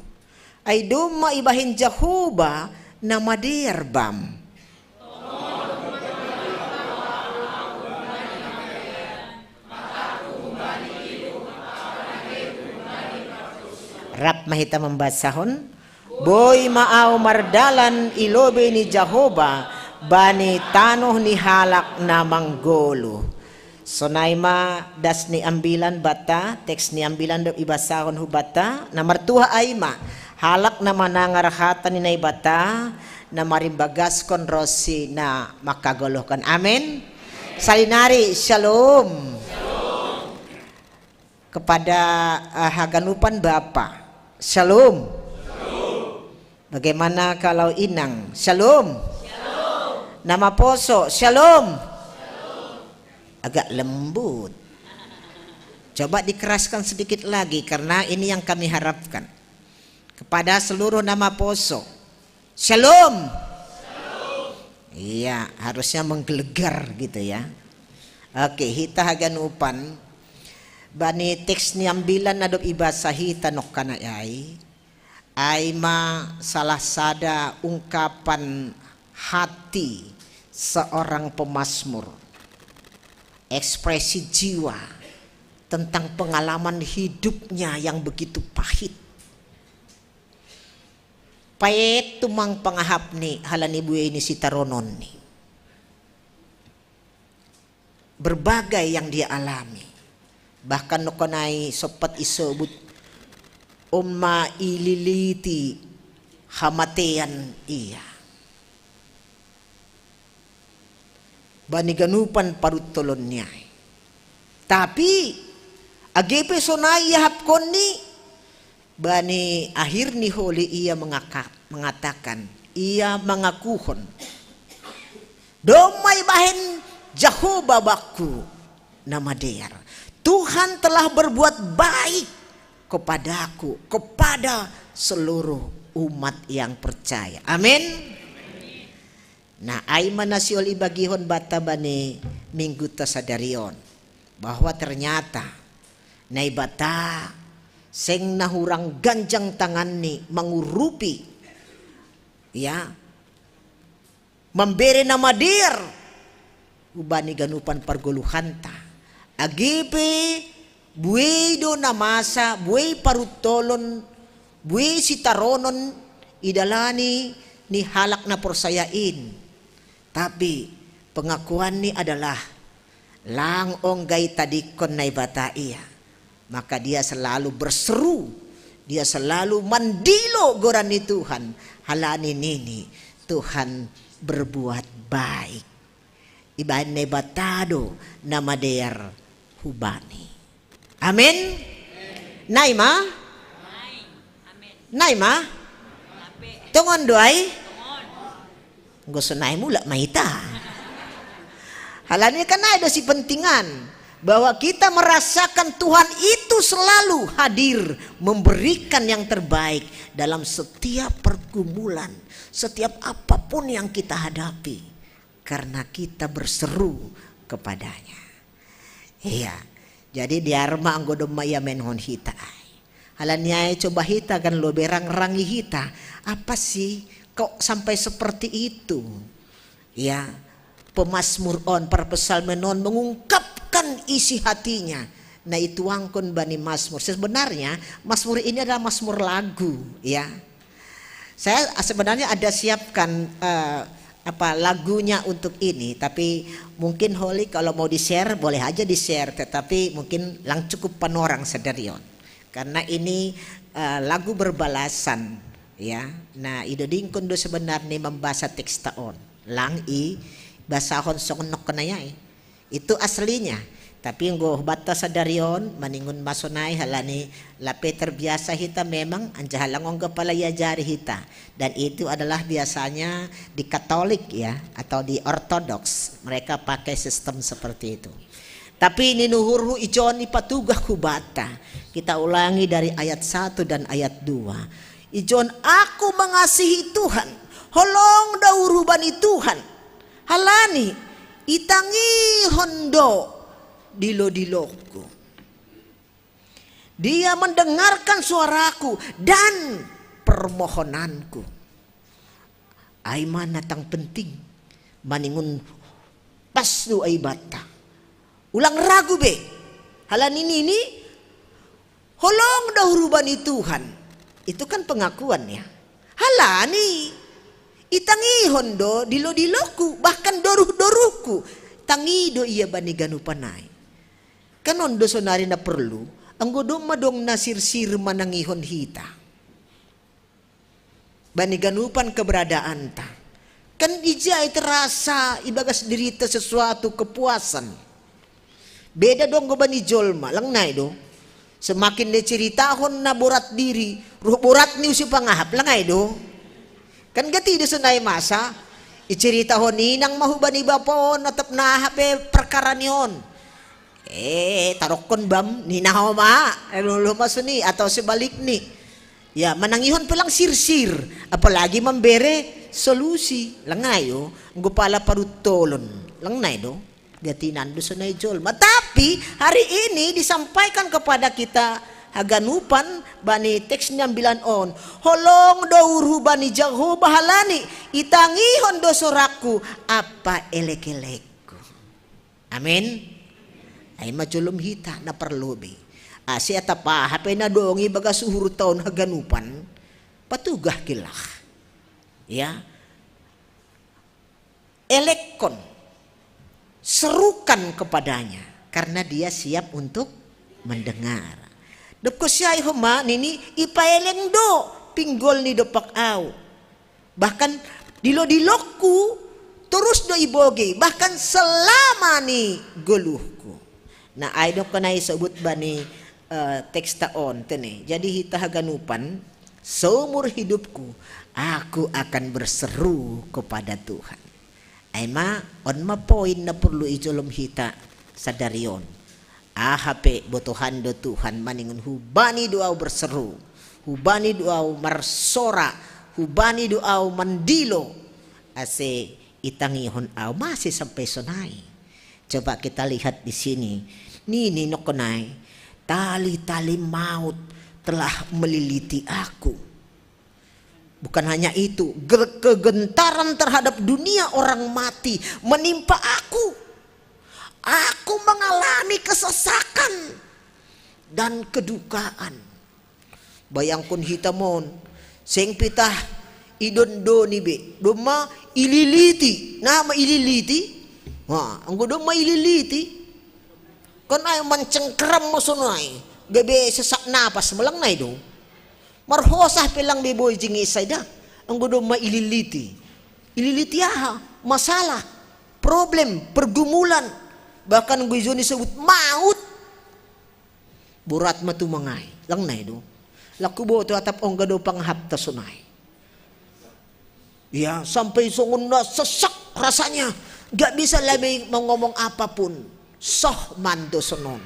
ay doma ibahin Jahoba na maderbam. Rap mahita membasahon boy maaw mardalan ilobe ni Jahoba bani tanoh ni halak na manggolo. Sonaima das ni ambilan bata, teks ni ambilan do ibasahon hubata, na martuha aima, halak na manangarahatan ni nay bata, na marimbagas kon rosi na makagolokan. Amen. Salinari, shalom. kepada haganupan Bapa. Shalom. Bagaimana kalau inang? Shalom. Nama poso? Shalom. Agak lembut. Coba dikeraskan sedikit lagi karena ini yang kami harapkan. Kepada seluruh nama poso. Shalom. Iya, harusnya menggelegar gitu ya. Oke, hita haganupan bani teks niambilan adop ibasa hita nokkana yai. Aima salah sada ungkapan hati seorang pemazmur, ekspresi jiwa tentang pengalaman hidupnya yang begitu pahit. Pahit tumang pangahap ni halani buya ini sitaronon ni. Berbagai yang dia alami. Bahkan nokonai sopat isobut umma ililiti hamatean iya. Bani ganupan parutolon niya. Tapi agepe sonai yahap koni bani akhir ni holi ia mengatakan ia mengakuhon domai bahen Jehovah baku nama dear. Tuhan telah berbuat baik kepadaku, kepada seluruh umat yang percaya. Amin. Nah, aima nasiol ibagihon bata bani minggu tasadarion bahwa ternyata naibata seng nahurang ganjang tangan ni mengurupi ya memberi nama dir ubani ganupan pargoluhanta agipe buay do namasa buay parutolon buay sitaronon idalani ni halak na porsayain. Tapi pengakuan ni adalah lang onggay tadikon na ibata iya. Maka dia selalu berseru, dia selalu mandilo goran ni Tuhan. Halani nini Tuhan berbuat baik. Iban nebatado nama der hubani. Amin. Naima? Naima? Tungon doay? Gusto na mula mahita. Halani kan ada si pentingan bahwa kita merasakan Tuhan itu selalu hadir memberikan yang terbaik dalam setiap pergumulan, setiap apapun yang kita hadapi karena kita berseru kepadanya. Iya. Jadi diarma anggodo maya menhon hita. Halanya coba hita kan lo berang rangi hita. Apa sih kok sampai seperti itu? Ya, pemazmur on perpesalmenon mengungkapkan isi hatinya. Nah itu angkon bani mazmur. Sebenarnya mazmur ini adalah mazmur lagu, ya. Saya sebenarnya ada siapkan lagunya untuk ini, tapi mungkin Holy kalau mau di-share boleh aja di-share, tetapi mungkin lang cukup panorang sedarion karena ini lagu berbalasan ya. Nah idoding kondo sebenarnya membaca teks taon lang i basahon songnok kenaya itu aslinya, tapi nggo bata sadarion maningun masonay halani lape terbiasa hita memang anjahalang palaya jari hita, dan itu adalah biasanya di Katolik ya atau di Ortodoks mereka pakai sistem seperti itu. Tapi ini nuhurhu ijon ipatugah kubata. Kita ulangi dari ayat 1 dan ayat 2. Ijon aku mengasihi Tuhan, holong dauru bani Tuhan, halani itangi hondo dilo-diloku. Dia mendengarkan suaraku dan permohonanku. Aiman natang penting maningun pasdu ay bata. Ulang ragu be. Halan ini holong dahulu bani Tuhan. Itu kan pengakuan ya. Halani itangi hondo dilo-diloku bahkan doruh-doruhku. Tangido iya bani ganupanay. Kanon do sonari na perlu anggodo madong nasir-sir manangihon hita. Bani ganupan keberadaan ta. Kan ijay terasa ibagas derita sesuatu kepuasan. Beda dong go bani jolma lang nay do. Semakin diceritahon na burat diri, ruh burat ni usi pangahap lang ay do. Kan gati do sunay masa, iceritahon ni nang mahubani bapon atap na hape perkara niyon. Tarokon bam ni nahoma, lumas ni atau sebalik ni. Ya manangihon palang sirsir, apalagi membere solusi langayo, gupala parutolon langnay do. Gatinan do sunay jol. Tapi hari ini disampaikan kepada kita haganupan bani teks nyambilan on. Holong dauru bani jangho bahalani itangihon do soraku apa elek-elekku. Amin. Ay maculum hita na perlubi. Asi atapa hape na dongi baga suhur taon haganupan patugah kilah. Ya. Elekon serukan kepadanya karena dia siap untuk mendengar. Doko siya homa nini ipaeleng do pinggol ni dopak au. Bahkan dilo-dilokku terus do iboge bahkan selama ni goluhku. Nah ay do kanay sebut bani teks taon tene. Jadi hita haganupan seumur hidupku aku akan berseru kepada Tuhan. Aima on ma poin na perlu ijolom hita sadarion. Hape botohan do Tuhan maningon hubani doau berseru, hubani doau marsora, hubani doau mandilo. Ase itangihon au masih sampai sonai. Coba kita lihat di sini. Nini nokonai tali-tali maut telah meliliti aku. Bukan hanya itu, kegentaran terhadap dunia orang mati menimpa aku. Aku mengalami kesesakan dan kedukaan. Bayangkun hitamon, sing pitah idon ni be, doma ililiti, nama ililiti. Wah, anggo doma ililiti. Kon ay mancengkeram mo sunay, gabe sesak napas melang na do. Marhosah pelang beboy jing isayda. Ang gudo maililiti. Ililiti masalah, problem, pergumulan. Bahkan ang guizo ni sebut maut. Burat matumangay. Lang na do. Laku bo to atap ong gado panghapta sunay. Ya, sampai sungun na sesak rasanya. Gak bisa lagi mengomong apapun. Soh mando sonon.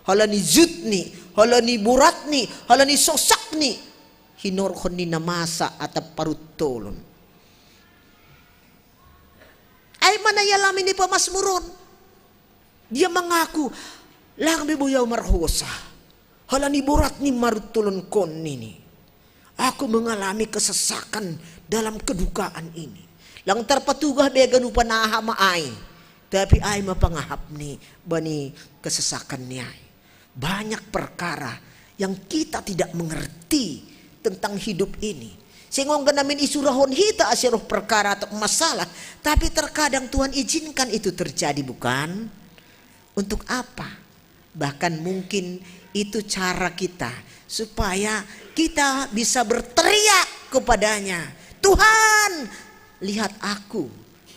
Hala ni jutni, hala ni buratni, hala ni sosakni. Hinorkon ni namasa at parutolon. Ay manayalamin ni pamasmuron. Dia mengaku lang bibuyaw marhosa. Hala ni burat ni marutolon kon nini. Aku mengalami kesesakan dalam kedukaan ini. Lang terpatugah began upanaha maay. Tapi ay mapangahap ni bani kesesakan niya. Banyak perkara yang kita tidak mengerti tentang hidup ini. Singong namin isurahon hita asiroh perkara atau masalah. Tapi terkadang Tuhan izinkan itu terjadi, bukan? Untuk apa? Bahkan mungkin itu cara kita supaya kita bisa berteriak kepadanya. Tuhan, lihat aku.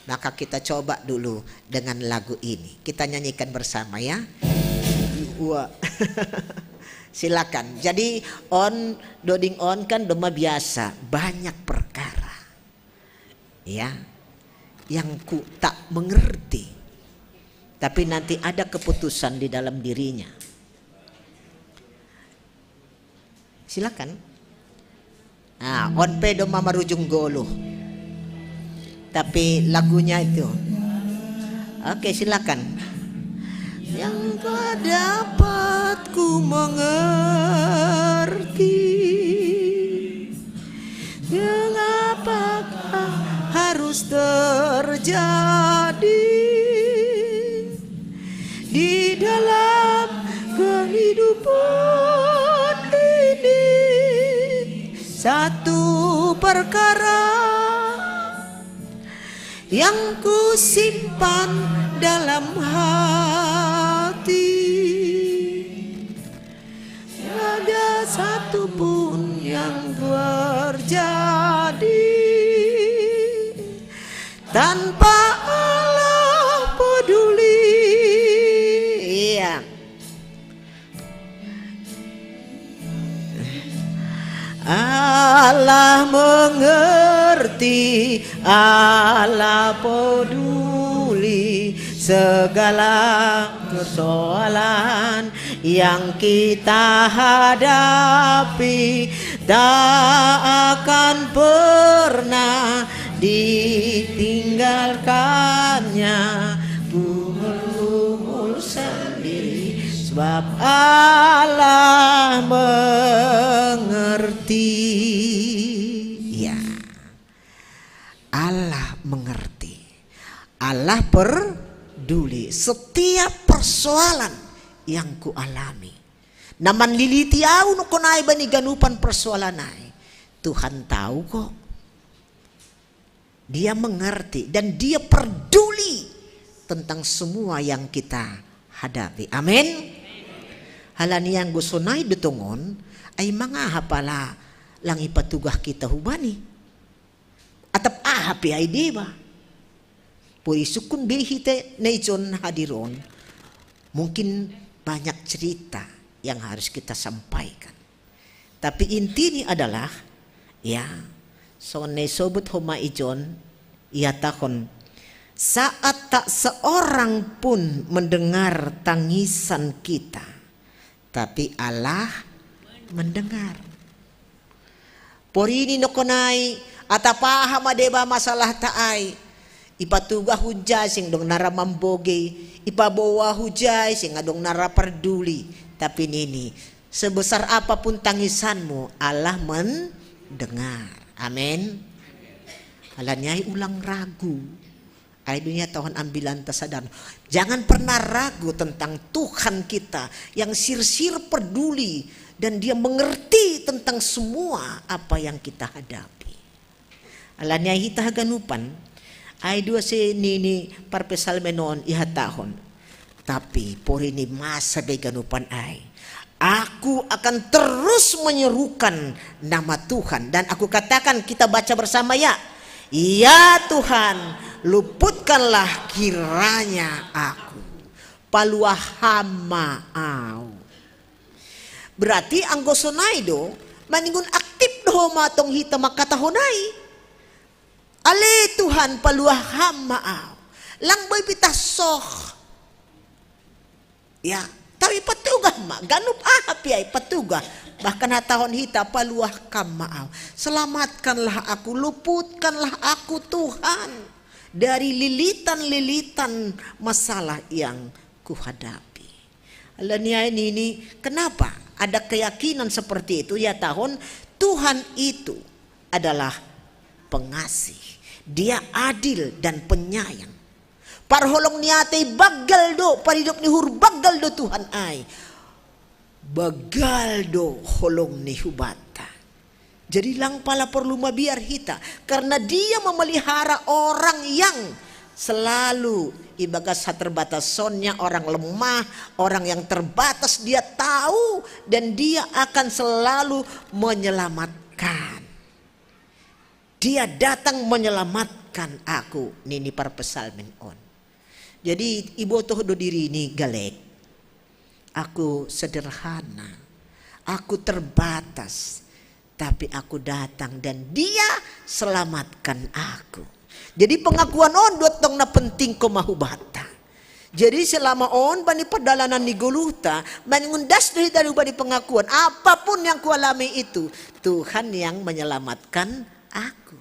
Maka kita coba dulu dengan lagu ini. Kita nyanyikan bersama ya. Wah. Silakan. Jadi doding on kan doma biasa, banyak perkara ya yang ku tak mengerti, tapi nanti ada keputusan di dalam dirinya. Silakan. Nah, on pe doma marujung golo, tapi lagunya itu. Oke, silakan. Yang kau dapat ku mengerti, mengapakah harus terjadi di dalam kehidupan ini. Satu perkara yang ku simpan dalam hati, ada satu pun yang terjadi tanpa Allah peduli. Iya. Allah mengerti, Allah peduli segala persoalan yang kita hadapi, tak akan pernah ditinggalkannya. Gumul sendiri sebab Allah mengerti. Ya, Allah mengerti, Allah peduli setiap persoalan yang ku alami. Naman liliti au no konai bani ganupan persoalan ai. Tuhan tahu kok. Dia mengerti dan dia peduli tentang semua yang kita hadapi. Amin. Halani yang gusonai detongon ay mga hapala lang ipatugah kita hubani. Atap ahapi ay diba. Puri sukun behite na ijon hadiron. Mungkin banyak cerita yang harus kita sampaikan. Tapi intinya adalah ya, so ne sobut homa ijon ia tahun saat tak seorang pun mendengar tangisan kita, tapi Allah mendengar. Pori ini nokonai atapa hamadeba masalah taai ipatuga hujai sing dong nara mamboge, ipabawa hujai sing adong nara peduli. Tapi ini sebesar apapun tangisanmu Allah mendengar. Amin. Halanyai ulang ragu. Ay dunia tahun ambilan tasadan. Jangan pernah ragu tentang Tuhan kita yang sir-sir peduli dan dia mengerti tentang semua apa yang kita hadapi. Alanya hita ganupan ay dua se nini parpesal menon iha tahun. Tapi por ini masa be ganupan ay. Aku akan terus menyerukan nama Tuhan dan aku katakan kita baca bersama ya. Ya Tuhan, luputkanlah kiranya aku paluah hama au. Berarti anggosonay do maningun aktif do matong hita makatahonay. Ale Tuhan paluah hama au. Lang boy pitasoh. Ya, tapi patugah ma ganup ahapi ay patugah. Bahkan hatahon hita paluah kamaaw. Selamatkanlah aku, luputkanlah aku Tuhan dari lilitan-lilitan masalah yang kuhadapi. Alania ini kenapa ada keyakinan seperti itu? Ya tahun Tuhan itu adalah pengasih. Dia adil dan penyayang. Parholong niatay bagal do paridok ni hur bagal do Tuhan ay. Bagaldo holong ni hubata. Jadi lang pala perlu mabiar hita karena dia memelihara orang yang selalu ibagas terbatasannya, orang lemah, orang yang terbatas dia tahu dan dia akan selalu menyelamatkan. Dia datang menyelamatkan aku nini parpesalmen on. Jadi ibu toh do diri ini galek. Aku sederhana, aku terbatas, tapi aku datang dan dia selamatkan aku. Jadi pengakuan on dot tong na penting ko mahubata. Jadi selama on bani perjalanan ni Golgota, mengundas dari bani pengakuan apapun yang kualami itu Tuhan yang menyelamatkan aku.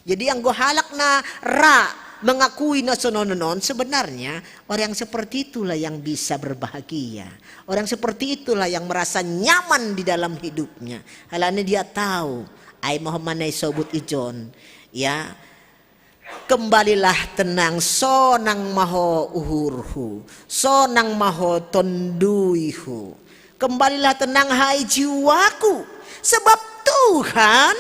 Jadi yang gue halak na mengakui na sonononon sebenarnya orang yang seperti itulah yang bisa berbahagia. Orang seperti itulah yang merasa nyaman di dalam hidupnya. Halanya dia tahu ay Muhammad sobut ijon ya. Kembalilah tenang sonang maho uhurhu, sonang maho tonduihu. Kembalilah tenang hai jiwaku sebab Tuhan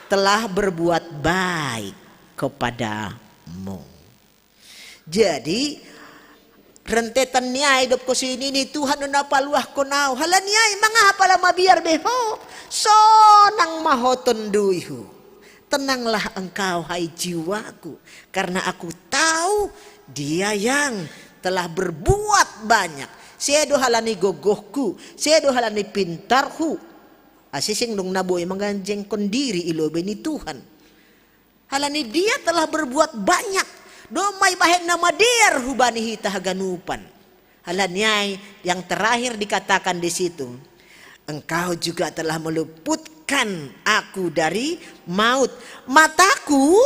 telah berbuat baik kepadamu. Jadi rentetan niya hidup ko sini ni Tuhan na paluah ko na hala niya mga pala mabiar beho so nang mahoton duihu. Tenanglah engkau hai jiwaku karena aku tahu dia yang telah berbuat banyak. Sedo halani gogohku, sedo halani pintarhu. Asising dong naboy mengganjeng kondiri ilobe ni Tuhan. Halani dia telah berbuat banyak. Domay bahen nama dia hubani hita haganupan. Halanyai yang terakhir dikatakan di situ. Engkau juga telah meluputkan aku dari maut. Mataku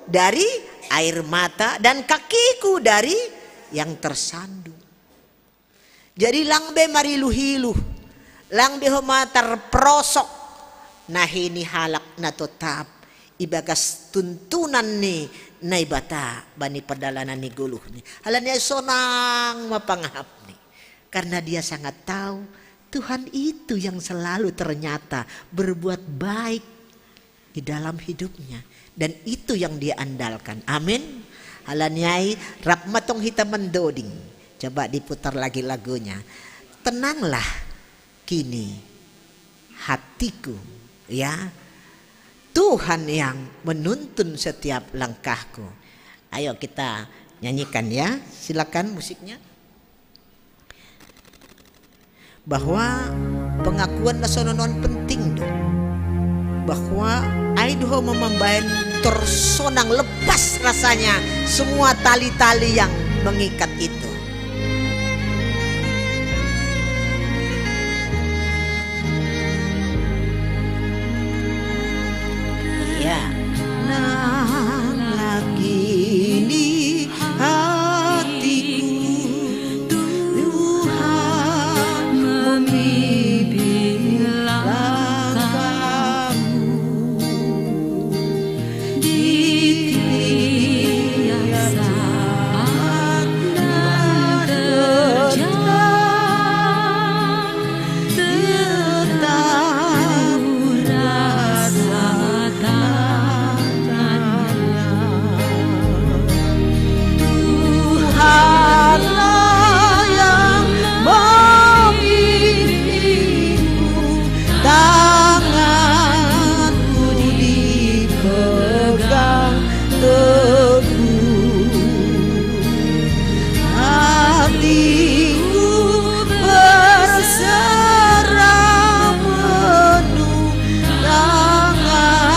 dari air mata dan kakiku dari yang tersandung. Jadi langbe mariluhiluh. Langbe homatar prosok. Nah ini halak na tetap. Ibagas tuntunan ni na ibata bani perjalanan ni guluh ni. Halanya sonang mapangahap ni. Karena dia sangat tahu Tuhan itu yang selalu ternyata berbuat baik di dalam hidupnya. Dan itu yang dia andalkan. Amin. Halanyai rakmatong hita mendoding. Coba diputar lagi lagunya. Tenanglah kini hatiku, ya. Tuhan yang menuntun setiap langkahku. Ayo kita nyanyikan ya. Silakan musiknya. Bahwa pengakuan nasononon penting dong. Bahwa aidoh memambayan tersonang lepas rasanya semua tali-tali yang mengikat itu. Ya. Nang lagi ni hatiku Tuhan memimpin langkahmu di tiap saat terjang tetap rasa Tuhanlah yang memimpinmu, tanganku dipegang teguh, hatiku berserah penuh, tanganku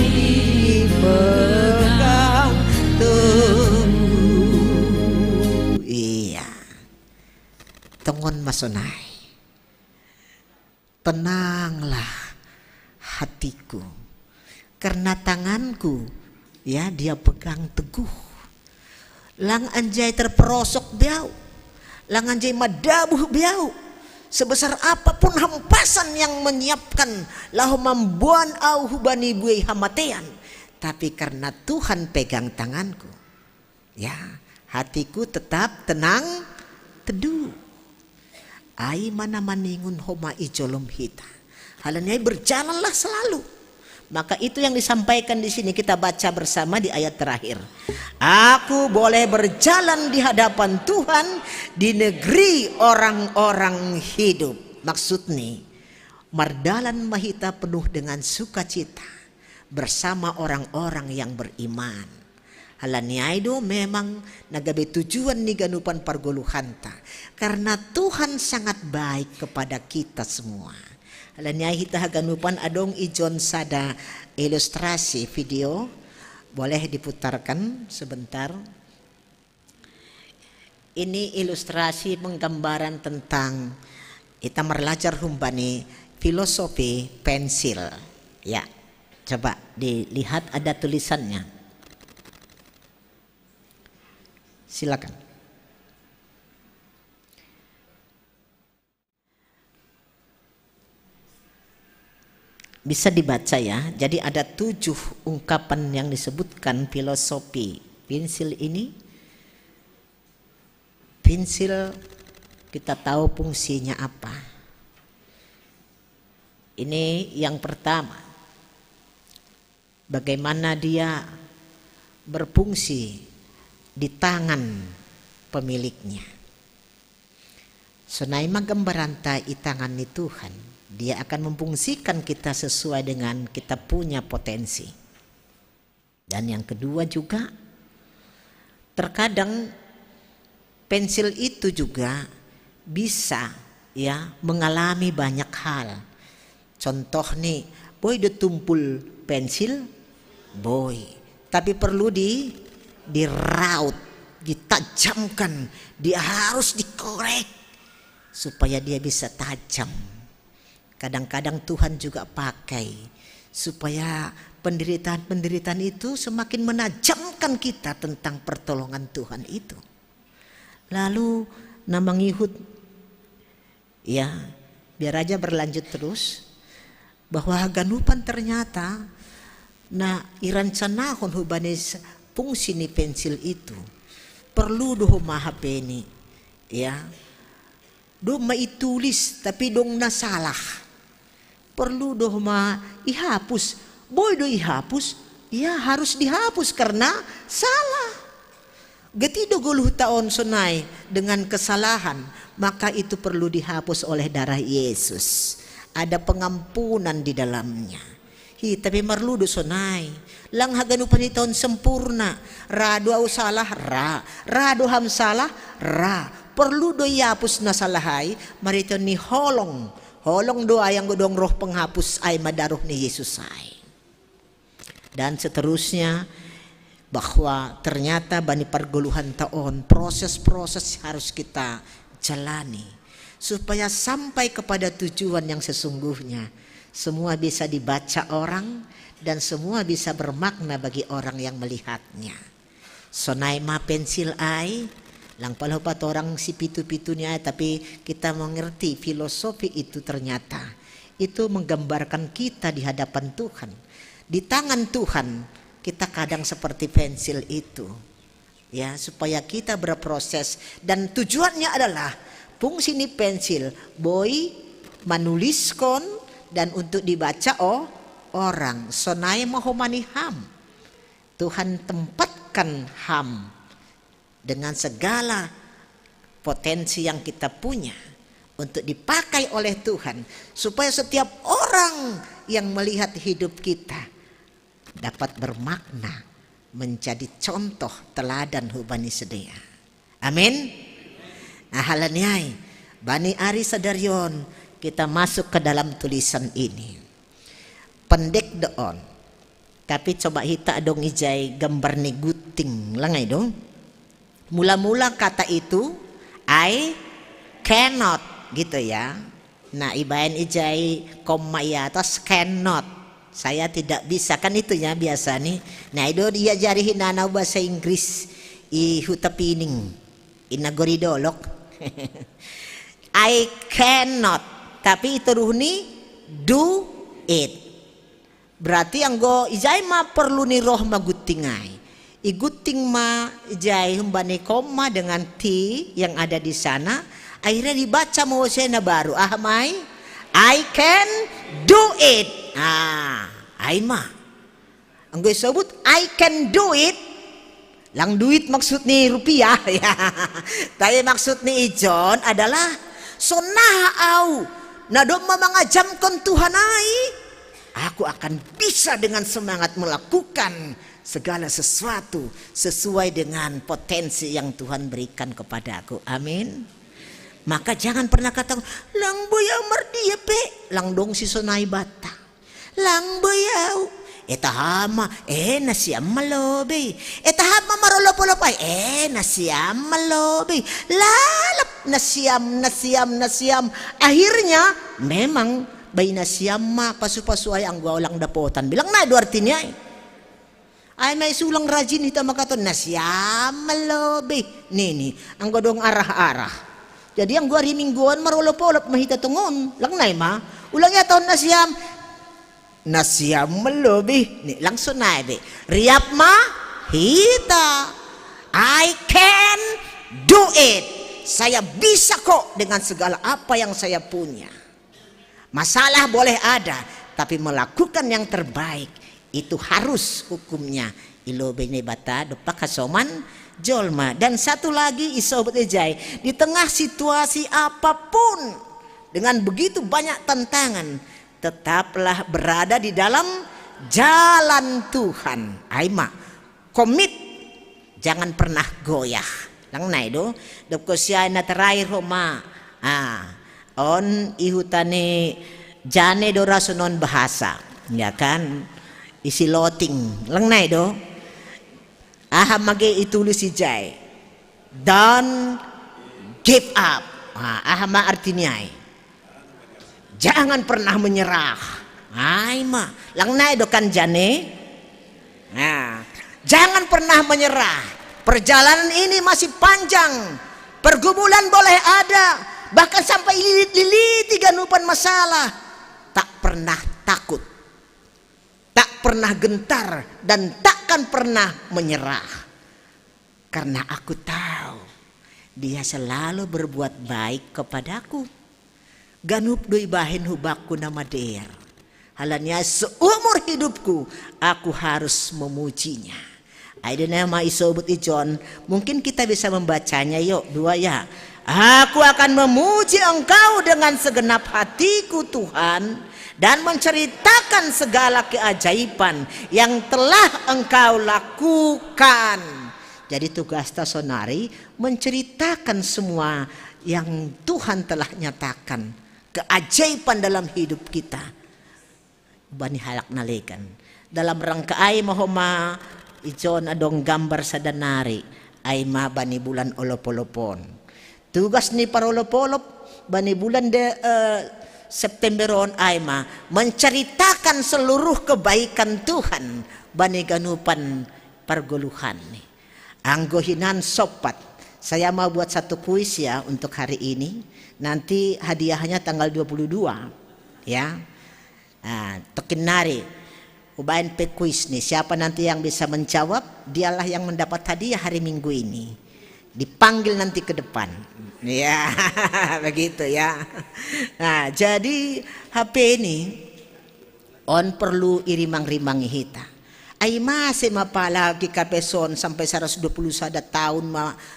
dipegang teguh. Iya, tongon masonai, tenanglah hatiku, karena tanganku ya dia pegang teguh. Lang anjay terperosok biau, lang anjay madabuh biau. Sebesar apapun hampasan yang menyiapkan lahu mambuan au hubani buai hamatean, tapi karena Tuhan pegang tanganku, ya hatiku tetap tenang teduh. Ai mana maningun homa ijolom hita. Halanya berjalanlah selalu. Maka itu yang disampaikan di sini kita baca bersama di ayat terakhir. Aku boleh berjalan di hadapan Tuhan di negeri orang-orang hidup. Maksudnya mardalan mahita penuh dengan sukacita bersama orang-orang yang beriman. Halaniai do memang nagabe tujuan ni ganupan pargoluhanta karena Tuhan sangat baik kepada kita semua. Halaniai hita ganupan adong ijon sada ilustrasi video, boleh diputarkan sebentar. Ini ilustrasi penggambaran tentang kita belajar humbani filosofi pensil. Ya, coba dilihat ada tulisannya. Silakan. Bisa dibaca ya. Jadi ada 7 ungkapan yang disebutkan filosofi pensil ini. Pensil kita tahu fungsinya apa. Ini yang pertama. Bagaimana dia berfungsi di tangan pemiliknya. Sonai magambaranta i tangan ni Tuhan, dia akan memfungsikan kita sesuai dengan kita punya potensi. Dan yang kedua juga, terkadang pensil itu juga bisa ya mengalami banyak hal. Contoh nih, boy tumpul pensil, boy. Tapi perlu diraut, ditajamkan, dia harus dikorek supaya dia bisa tajam. Kadang-kadang Tuhan juga pakai supaya penderitaan-penderitaan itu semakin menajamkan kita tentang pertolongan Tuhan itu. Lalu nama ngihut, ya biar aja berlanjut terus, bahwa ganupan ternyata na irancanahon hubanes fungsi ni pensil itu perlu doh mahapeni, ya do maitulis tapi dong nasalah, perlu doh ihapus, boy do ihapus, ya harus dihapus karena salah. Getido guluh taon sunai dengan kesalahan, maka itu perlu dihapus oleh darah Yesus. Ada pengampunan di dalamnya. Tapi marludo sunai, lang haganupan itaon sempurna. Rado au salah rado ham salah perlu do ihapus na salahay, marito ni holong doa yang godong roh penghapus ay madaruh ni Yesus ay. Dan seterusnya, bahwa ternyata bani perguluhan taon proses-proses harus kita jalani supaya sampai kepada tujuan yang sesungguhnya. Semua bisa dibaca orang dan semua bisa bermakna bagi orang yang melihatnya. Sonai ma pensil ay lang palapat orang si pitu-pitunya, tapi kita mengerti filosofi itu ternyata itu menggambarkan kita di hadapan Tuhan. Di tangan Tuhan kita kadang seperti pensil itu, ya, supaya kita berproses dan tujuannya adalah fungsi ni pensil boy manuliskon dan untuk dibaca orang. Sonai mahomani ham, Tuhan tempatkan ham dengan segala potensi yang kita punya untuk dipakai oleh Tuhan supaya setiap orang yang melihat hidup kita dapat bermakna, menjadi contoh teladan hubani sedia. Amin. Nah halanyai bani ari sadarion, kita masuk ke dalam tulisan ini. Pendek doon, tapi coba hita dong ijay gambar ni guting langay dong. Mula-mula kata itu I cannot gitu ya. Nah ibayan ijay koma ya atas cannot, saya tidak bisa, kan itu ya biasa nih. Nah itu dia jari hinanaw bahasa Inggris ihutapining inagoridolok. I cannot, tapi itu ruhni do it. Berarti yang go ijay ma perlu ni roh magutingay. Iguting ma ijay humbani koma dengan T yang ada di sana. Akhirnya dibaca mo saya na baru. Ahmay, I can do it. Ay ma. Ang gue sebut I can do it. Lang duit maksud ni rupiah ya. Tapi maksud ni ijon adalah sonahau nadom mamangajamkan Tuhan ay. Aku akan bisa dengan semangat melakukan segala sesuatu sesuai dengan potensi yang Tuhan berikan kepada aku. Amin. Maka jangan pernah kata lang boyaw mardiya pe, lang dong si sonay bata. Lang boyaw, etahama nasiyam malobe. Etahama marolopolopay nasiyam malobe. Lalap nasiyam. Akhirnya memang bay nasiyam ma pasu-pasu ay ang gua lang dapotan. Bilang na do artinya ay may sulang rajin ita makaton nasiyam malobe. Nini ang godong arah-arah. Jadi ang gua rimingguan marolopolop mahita tungon. Lang nay ma. Ulang yaton nasiyam malobe. Ni lang sunay be. Riap ma hita. I can do it. Saya bisa kok dengan segala apa yang saya punya. Masalah boleh ada, tapi melakukan yang terbaik itu harus hukumnya. Ilo bene bata depak kasoman jolma. Dan satu lagi isobat ejai, di tengah situasi apapun dengan begitu banyak tantangan, tetaplah berada di dalam jalan Tuhan. Aima komit, jangan pernah goyah. Lang na do dok ko siya na terakhir homa on ihutani jane do rasunon bahasa, ya kan? Isi loting, lengnai do. Aha mage itulis si jai. Don't give up. Aha ma artinya. Jangan pernah menyerah. Ai ma, lengnai do kan jane. Nah, jangan pernah menyerah. Perjalanan ini masih panjang. Pergumulan boleh ada, bahkan sampai lilit-liliti ganupan masalah. Tak pernah takut, tak pernah gentar, dan takkan pernah menyerah. Karena aku tahu dia selalu berbuat baik kepadaku. Ganup doi bahin hubakku nama der. Halanya seumur hidupku aku harus memujinya. Ada nama isobut ijon, mungkin kita bisa membacanya yuk dua ya. Aku akan memuji Engkau dengan segenap hatiku Tuhan, dan menceritakan segala keajaiban yang telah Engkau lakukan. Jadi tugas tasonari menceritakan semua yang Tuhan telah nyatakan, keajaiban dalam hidup kita. Bani halak nalekan dalam rangka ay mahoma ijon adong gambar sa danari ay mabani bulan olop-olopon. Tugas ni parolop-olop bani bulan Septemberon ay menceritakan seluruh kebaikan Tuhan bani ganupan perguluhan ni. Anggohinan sopat. Saya mau buat satu kuis ya untuk hari ini. Nanti hadiahnya tanggal 22 ya. Tokinari ubain pe kuis nih, siapa nanti yang bisa menjawab dialah yang mendapat hadiah hari Minggu ini. Dipanggil nanti ke depan ya. Begitu ya. Nah jadi HP ini on perlu irimang-rimangi hita ay masih mapalagi kapeson sampai 120 sada tahun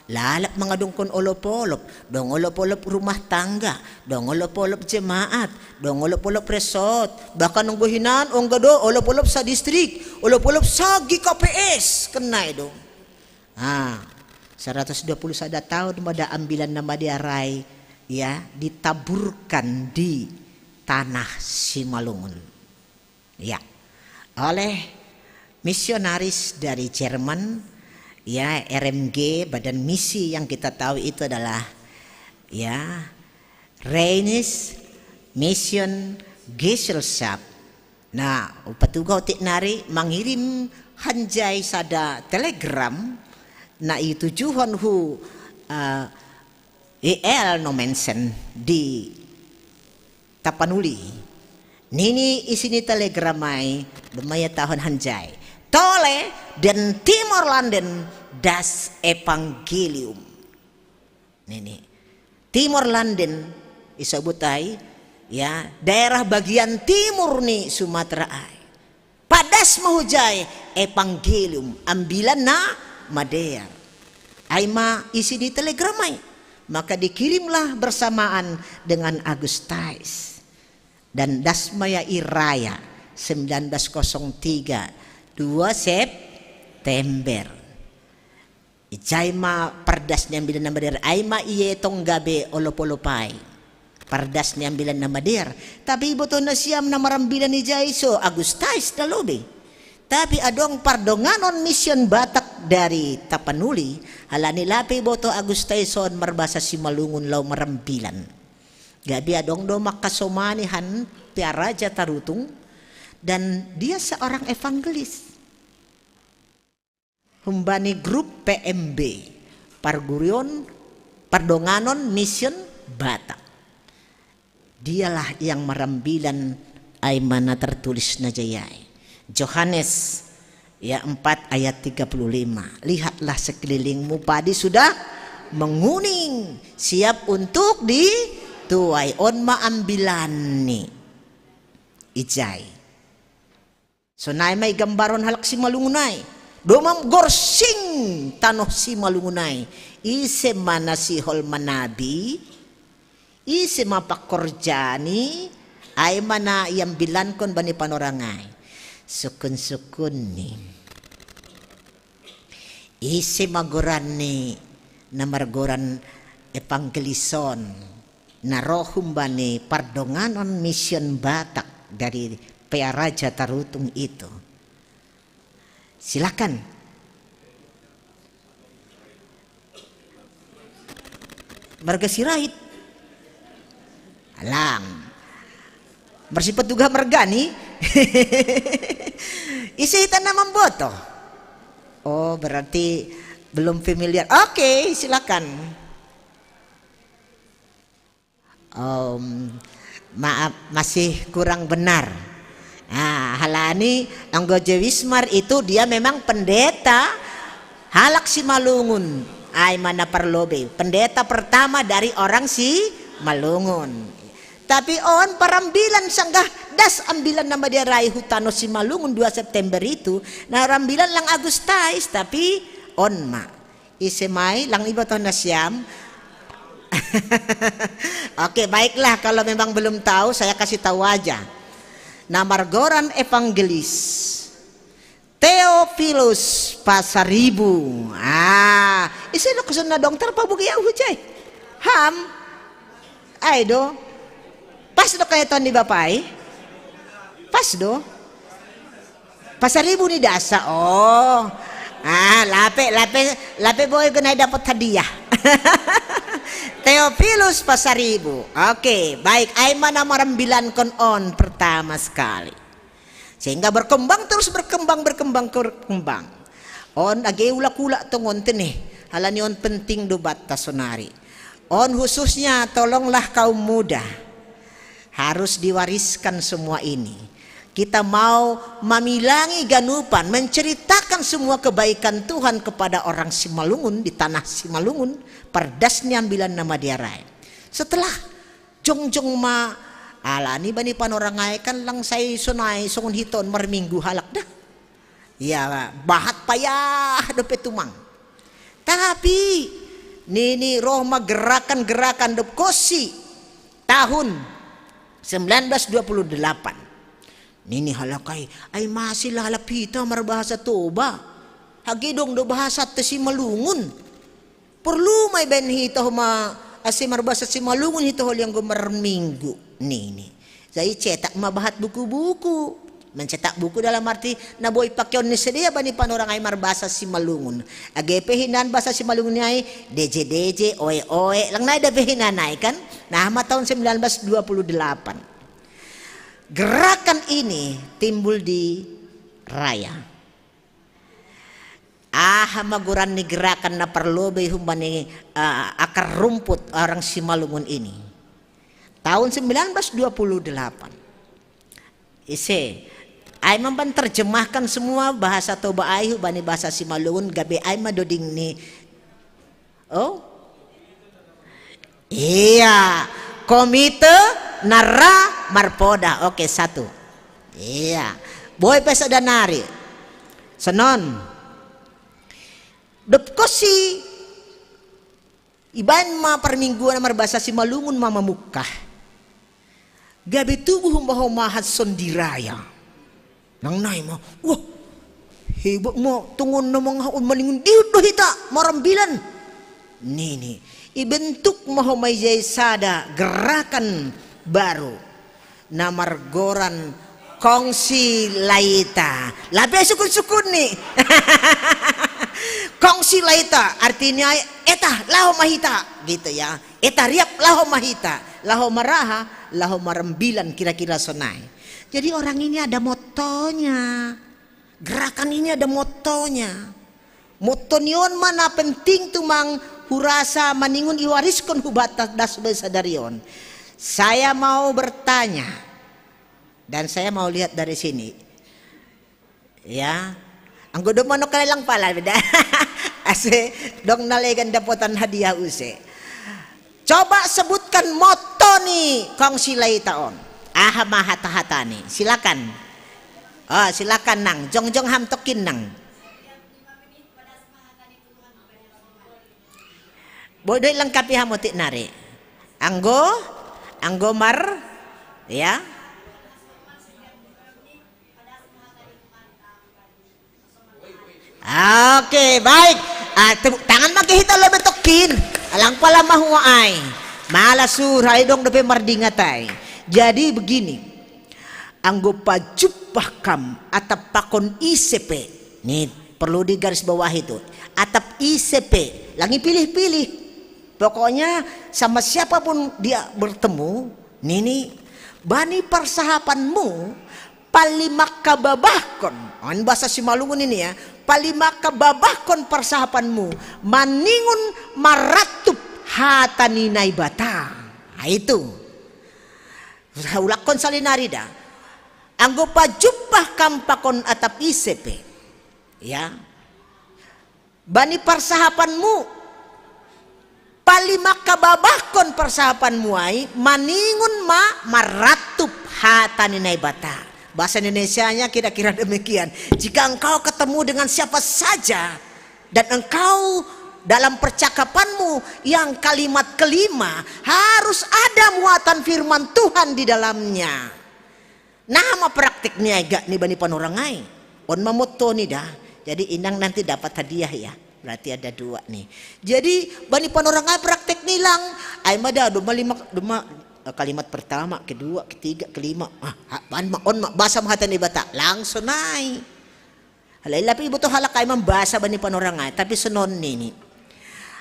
lalap mga dongkon olop-olop, dong olop-olop rumah tangga, dong olop-olop jemaat, dong olop-olop resort, bahkan nungguhinan onggado olop-olop sa distrik, olop-olop sa GKPS kenai dong. 120 sada tahun mada ambilan nama diarai ya ditaburkan di tanah Simalungun ya oleh misionaris dari Jerman ya, RMG, badan misi yang kita tahu itu adalah ya Rheinisch Mission Gesellschaft. Nah upatugaw tiknari mengirim hanjay sada telegram na itujuhon hu EL nomensen di Tapanuli. Nini isini telegramai lumaya tahun hanjay tole dan Timor Landen das Evangelium. Nini Timor Landen isabutai ya daerah bagian timur nih Sumatera ay. Padas mahujay Evangelium ambilan na Madeir. Aima isi di telegramai maka dikirimlah bersamaan dengan Agustais dan Dasmaya Iraya 1903 2 September. Ijaima pardas niya ambilan na Madeir. Aima iye tong gabi olop-olopai. Pardas niya ambilan na Madeir. Tapi iboto na siyam na marambilan ni Jaiso Agustais na lobe. Tapi adong pardonganon mission Batak dari Tapanuli. Hala nilapi boto Agustaison marbasa Simalungun law marambilan. Gabi adong do makasomanihan Piaraja Tarutung. Dan dia seorang evangelis. Humbani grup PMB Pargurion Pardonganon Mission Batak. Dialah yang merambilan ay mana tertulis na jayay. Yohanes ya 4 ayat 35. Lihatlah sekelilingmu padi sudah menguning siap untuk dituai on maambilan ni ijay. So naay may gambaron halak Simalungunay. Domam gorsing tanoh Simalungunay. Ise mana sihol manabi. Ise mapakorjani. Ay mana yang bilan kon bani panorangay. Sukun-sukun ni. Ise magoran ni. Na margoran evangelison. narohum bani pardonganon mission Batak dari Pea Raja Tarutung itu. Silakan. Marga Sirait. Alang. Bersifat juga mergani. Isi tanah memboto. Oh, berarti belum familiar. Oke, silakan. Maaf, masih kurang benar. Nah, halani Anggoje Wismar itu dia memang pendeta Halak Simalungun. Ay mana perlobe. Pendeta pertama dari orang Simalungun. Tapi on parambilan sanggah das ambilan nama dia Rai Hutano Simalungun 2 September itu. Nah rambilan lang Agustais tapi on ma. Isemai lang iba to na siyam. Oke, baiklah, kalau memang belum tahu saya kasih tahu aja. Namargoran Evangelis Theophilus Pasaribu. Isi lo kesun na dongter pa bugi ang hujay. Ham. Ay do. Pas do kayo ton ni Bapai. Pas do. Pasaribu ni dasa. Oh. Lape boy gunay dapat hadiah. Theophilus Pasaribu. Oke, baik. Ay mana marambilan kon on pertama sekali. Sehingga berkembang terus berkembang. On age ula-kula tongon teneh. Halani on penting do batas sonari. On khususnya tolonglah kaum muda. Harus diwariskan semua ini. Kita mau mamilangi ganupan, menceritakan semua kebaikan Tuhan kepada orang Simalungun di tanah Simalungun. Perdasnya ambilan nama dia Rai. Setelah jongjong ma alani bani panorangai kan lang say sunai sungun hiton marminggu halak dah. Ya bahat payah dope tumang. Tapi nini roh gerakan-gerakan dop kosi tahun 1928. Nini halakai ay masih lalapita marbahasa toba. Hagidong do bahasa te Simalungun. Perlu may benhito ma asi marbasa Simalungun hito yang gumarminggu nini. Saya cetak mabahat buku-buku. Mencetak buku dalam arti naboy pakyon ni sedia bani panorang ay marbasa Simalungun. Agepe hinan bahasa Simalungun ni ay DJ oe lang na dabe hinanay kan. Nah tahun 1928. Gerakan ini timbul di Raya. Maguran ni gerakan na perlobe humbani akar rumput orang Simalungun ini. Tahun 1928. Ay mamban terjemahkan semua bahasa Toba ay hubani bahasa Simalungun gabe ay madoding ni. Oh. Iya, Komite Nara Marpoda. Oke, 1. Iya. Boy pesa danari. Senon. Depkosi iban ma permingguan marbasa Simalungun mama mukah. Gabi tubuh mahat sondiraya. Nang nai mo, wah hebat mo tungon na mga malingun diut do hita marambilan. Nini ibentuk mahomay jay sada gerakan baru namargoran kongsi laita. Labi sukun-sukun nih. Kongsi laita artinya eta laho mahita gitu ya. Eta riap laho mahita, laho maraha, laho marambilan kira-kira sonai. Jadi orang ini ada motonya. Gerakan ini ada motonya. Motonion mana penting tumang hurasa maningun iwariskon hubatas das sadarion. Saya mau bertanya dan saya mau lihat dari sini. Ya. Anggodo manok lang pala beda. Ase dong nalegan dapotan hadiah use. Coba sebutkan moto nih kongsi laitaon. Mahata-hata nih. Silakan. Oh, silakan nang. Jong-jong hamtokin nang. Bodoh lengkapi hamutik nari. Anggo mar ya. Oke, baik. Tepuk tangan makihita lebih tokin. Alang pala mahuay. Malas surai dong depe mardingatai. Jadi begini. Anggo pajupah kam atap pakon ICP. Nih perlu digaris bawah itu. Atap ICP. Lagi pilih-pilih. Pokoknya sama siapapun dia bertemu. Nini bani persahapanmu palimaka babahkon. Ini bahasa Simalungun ini ya. Palimaka babahkon persahapanmu. Maningun maratup hataninay bata. Nah itu. Ulakon salinarida. Anggo pajupah kampakon atap ICP. Ya. Bani persahapanmu. Palimaka babahkon persahapanmu ay. Maningun maratup hataninay bata. Bahasa Indonesianya kira-kira demikian. Jika engkau ketemu dengan siapa saja dan engkau dalam percakapanmu yang kalimat kelima harus ada muatan firman Tuhan di dalamnya. Nama praktiknya agak nih bani panorangai. On mamoto nih dah. Jadi inang nanti dapat hadiah ya. Berarti ada 2 nih. Jadi bani panorangai praktik nilang. Ay mada duma kalimat pertama, kedua, ketiga, kelima. Basa mahatan ibata. Langsung naik. Halay lapi ibu to halak ay membasa bani panorangai. Tapi sunon nini.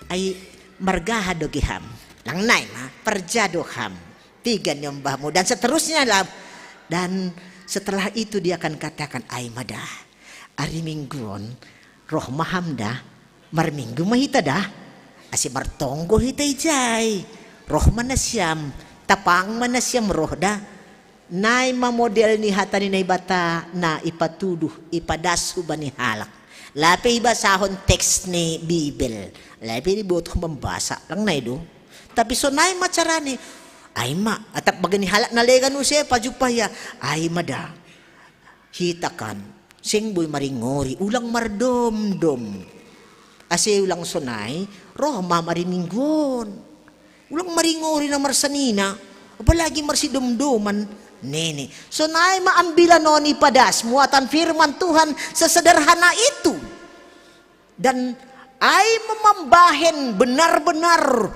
Ay margaha dogiham. Lang naik perjadoham. 3 nyombahmu. Dan seterusnya lah. Dan setelah itu dia akan katakan ay madah. Ari mingguon. Roh mahamda. Marminggu mahita dah. Asi martonggo hita ijay. Roh manasyam. Tapang manasyam roh dah. Nay mamodel ni hatani na ibata na ipatuduh ipadasu ba ni halak. Lapi ibasahon text ni Bibel. Lapi ibuto membasa lang na ido. Tapi so nay macarani. Ay ma atap bagani halak na legan usay pajupaya. Ay mada. Hitakan. Singboy maringori ulang mardomdom. Asi ulang sonay roh mamariminggon. Ulang maringori na marsanina. Apalagi marsidumduman. Nene. So naay maambilan noni padas. Muatan firman Tuhan sesederhana itu. Dan ay memambahin benar-benar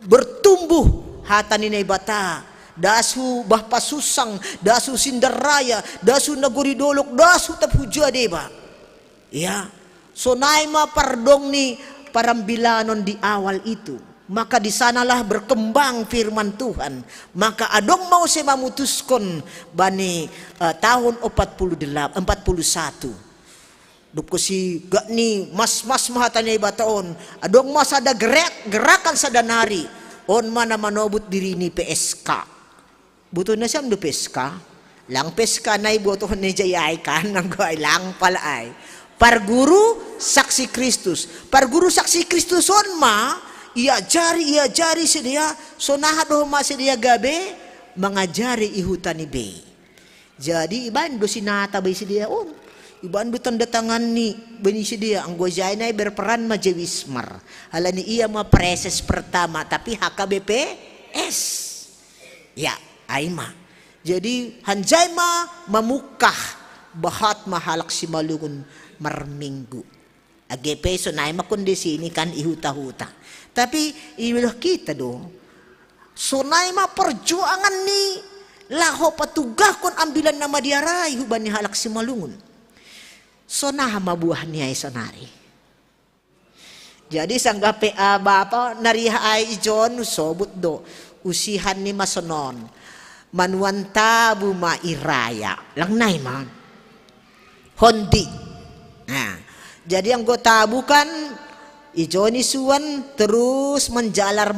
bertumbuh hataninay bata. Dasu bahpasusang. Dasu sindaraya. Dasu naguridolok. Dasu taphuja deba. Ya. So naay mapardong ni parambilanon di awal itu. Maka di sanalah berkembang firman Tuhan. Maka adong mau saya memutuskan bani tahun 41. Duk si gak ni mas mahatanya ibataon. Adong mas ada gerakan sadanari. On mana manobut diri ni PSK. Buto na siyam do PSK. Lang PSK na ibuto ni jayay kan. Nang ay lang pala ay. Parguru saksi Kristus. Parguru saksi Kristus on ma. Ia jari sedia sonahat doh masih dia gabe mengajari ihutani be. Jadi iban do sinata bay sedia on. Iban do tanda tangan ni bani sedia ang gojay berperan majewismar. Halani ia ma preses pertama tapi HKBPS. Ya, aima. Jadi hanjay ma mamukah bahat mahalak si malungun marminggu. AGP so naay makondisi ini kan ihuta-huta. Tapi iwilah kita do. So naay perjuangan ni laho patugah kon ambilan nama diaray huban ni halak si malungun. So nah mabuah niya ay sonari. Jadi sangga PA bapa nariha ay ijon sobut do. Usihan ni masonon. Manuanta buma iraya. Lang nay man. Hondi. Nah. Jadi yang gue tabukan Ijoni suan terus menjalar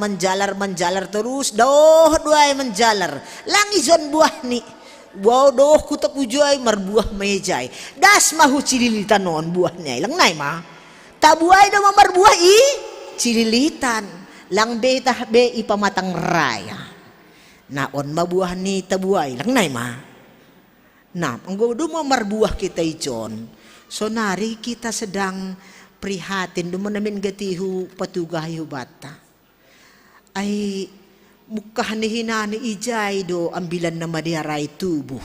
terus doh duai menjalar lang ijon buah ni wow doh kutak ujay marbuah mejay das mahu cililitan non buahnya lang nay ma tabuay do marbuah i cililitan lang be tah be ipamatang raya naon mabuah ni tabuay lang nay ma nah ang do marbuah kita ijon so nari kita sedang prihatin dumo namin gatihu patugahihu bata ay mukah ni hinani ijay do ambilan na madiaray tubuh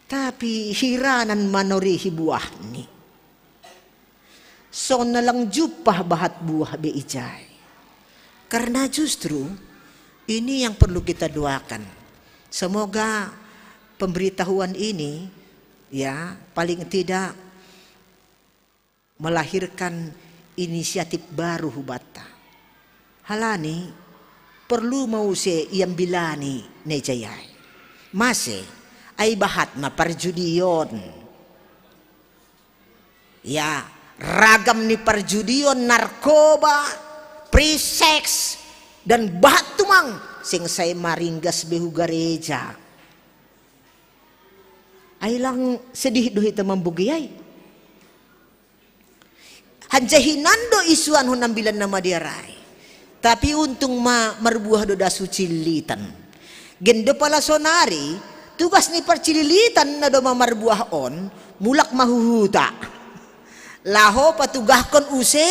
tapi hiranan manorihi buah ni so nalang jupah bahat buah be ijay karena justru Ini yang perlu kita doakan. Semoga pemberitahuan ini ya paling tidak melahirkan inisiatif baru hubata. Halani perlu mau se yang bilani nejayai. Mase ay bahat na parjudion. Ya, ragam ni parjudion, narkoba, pre-sex, dan bahat tumang sing say maringgas behu gareja. Ay lang sedih doh ita mambugiyay. Hanjahinando isuan hunambilan nama diaray. Tapi untung marbuah do dasu cilitan. Gendo pala sonari, tugas ni parcililitan na do marbuah on, mulak mahuhuta. Laho patugahkon use,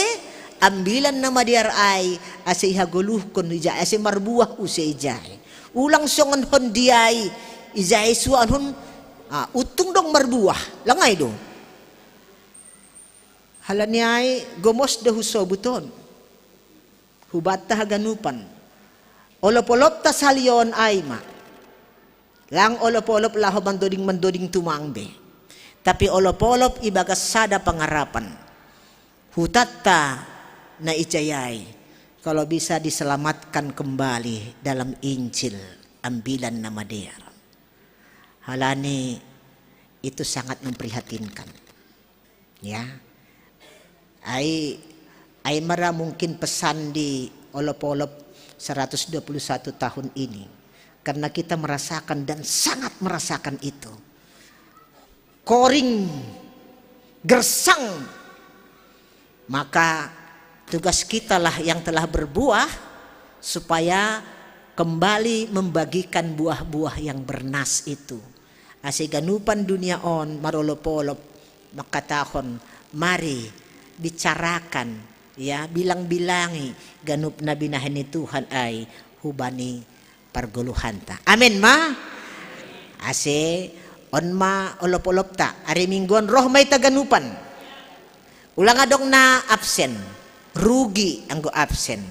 ambilan na madiar ay ase ihaguluhkon ija ase marbuah use ijay. Ulang songon hon diay ijay suan hon utung dong marbuah langay do. Halanyay gomos da huso buton. Hubat ta haganupan. Olop-olop ta salyon ay ma. Lang olop-olop laho mandoding tumangbe. Tapi olop-olop ibagas sada pangarapan. Hutatta na ijayay. Kalau bisa diselamatkan kembali dalam Injil ambilan nama dia. Halani itu sangat memprihatinkan. Ya. Ai mara mungkin pesan di olop-olop 121 tahun ini. Karena kita merasakan dan sangat merasakan itu. Koring, gersang, maka tugas kita lah yang telah berbuah supaya kembali membagikan buah-buah yang bernas itu. Asiganupan dunia on marolopolop makatahon mari bicarakan ya bilang-bilangi ganup na binahin ni Tuhan ay hubani parguluhanta. Amin ma. Ase on ma olop-olop ta ari mingguan roh may taganupan ulang adong na absen rugi ang go absen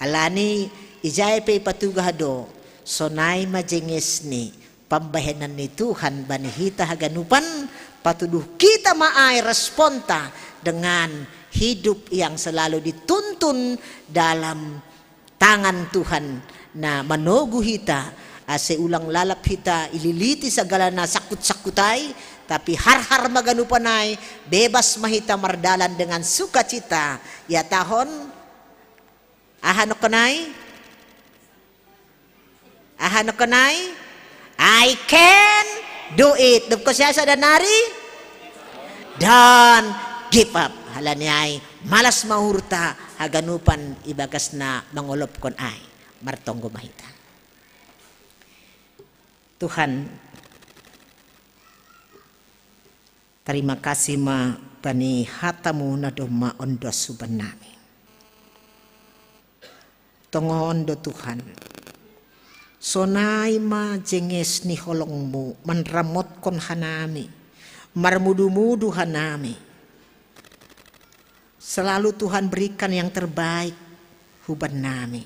alani ijay pay patugado sonay majenges ni pambahenan ni Tuhan banihita haganupan patuduh kita maay responta dengan hidup yang selalu dituntun dalam tangan Tuhan na manogu hita ase ulang lalap hita ililiti sagala na sakut-sakutay tapi har-har maganupanay bebas mahita mardalan dengan sukacita ya tahon ahanok kanay I can do it dub ko siya sa danari dan give up halanyay malas mahurta haganupan ibagas na mangolop kon ay martonggo mahita. Tuhan, terima kasih ma bani hatamu na doma ondo suban nami. Tongon do Tuhan, sonay ma jenges ni holongmu manramot kon hanami, marmudu-mudu hanami. Selalu Tuhan berikan yang terbaik huban nami.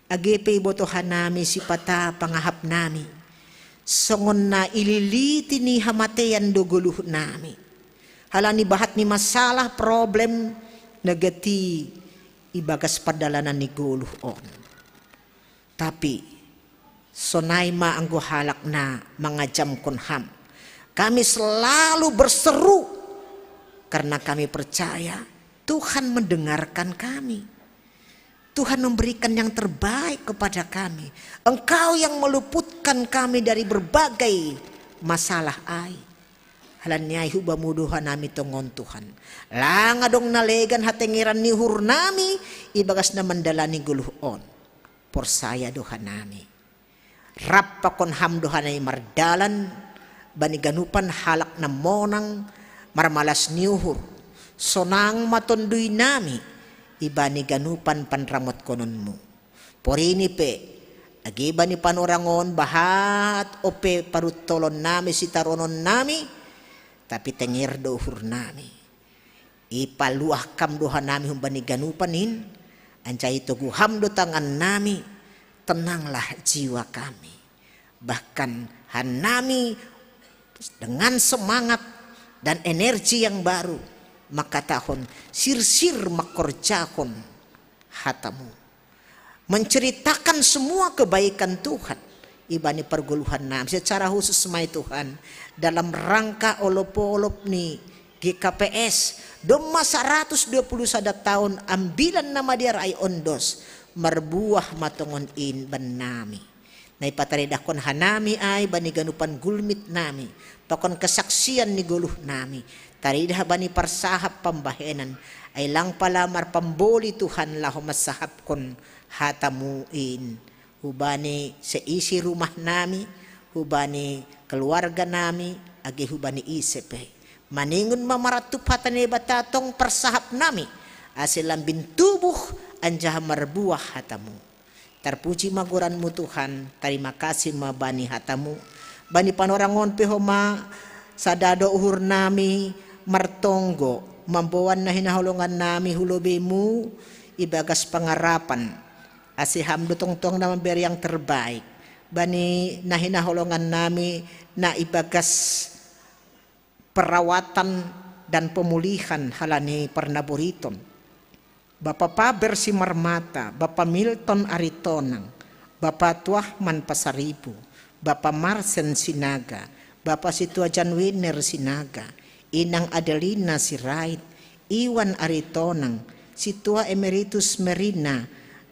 Agepe boto hanami si pata pangahap nami. Songon na ililiti ni hamatean doguluh nami. Halani bahat ni masalah problem negati ibagas padalanan ni guluh on. Tapi sonay ma ang halak na mga jam konham. Kami selalu berseru karena kami percaya Tuhan mendengarkan kami. Tuhan memberikan yang terbaik kepada kami. Engkau yang meluputkan kami dari berbagai masalah ai. Halanyay hubamuduhan nami tongon Tuhan. Langadong nalegan hatengiran ni hur nami ibagas na mandalani guluhon. Porsaya dohan nami. Rappakon ham dohan ay mardalan baniganupan halak na monang marmalas niuhur. Sonang matonduy nami ibani ganupan panramot kononmu. Porini pe, agiba ni panorangon bahat ope parutolon nami si taronon nami, tapi tengir dohur nami. Ipaluah kam doha nami humbani ganupanin, Anjai tugu hamdo tangan nami, tenanglah jiwa kami. Bahkan hanami dengan semangat dan energi yang baru, maka tahun sir-sir makorjahon hatamu. Menceritakan semua kebaikan Tuhan ibani perguluhan nami secara khusus mai Tuhan dalam rangka olop-olop ni GKPS doma 121 tahun ambilan nama dia rai ondos merbuah matongon in benami nai pataridakon hanami ay bani ganupan gulmit nami pakon kesaksian ni guluh nami taridah bani persahap pambahenan ay lang palamar pamboli Tuhan lahu masahapkon hatamuin hubani seisi rumah nami hubani keluarga nami agi hubani isepe maningun mamaratup hatane batatong persahap nami asilam bin tubuh anjah merbuah hatamu. Terpuji maguranmu Tuhan, terima kasih mabani hatamu bani panorangon pehoma sadado uhur nami martonggo mambawan na hinaholongan nami hulobemu ibagas pangarapan asiham dutong-tong na memberi yang terbaik bani na hinaholongan nami na ibagas perawatan dan pemulihan halani pernaburiton Bapak Paber Simarmata, Bapak Milton Aritonang, Bapak Tuahman Pasaribu, Bapak Marsen Sinaga, Bapak Situa Janwiner Sinaga, Inang Adelina Sirait, Iwan Aritonang, Situa Emeritus Merina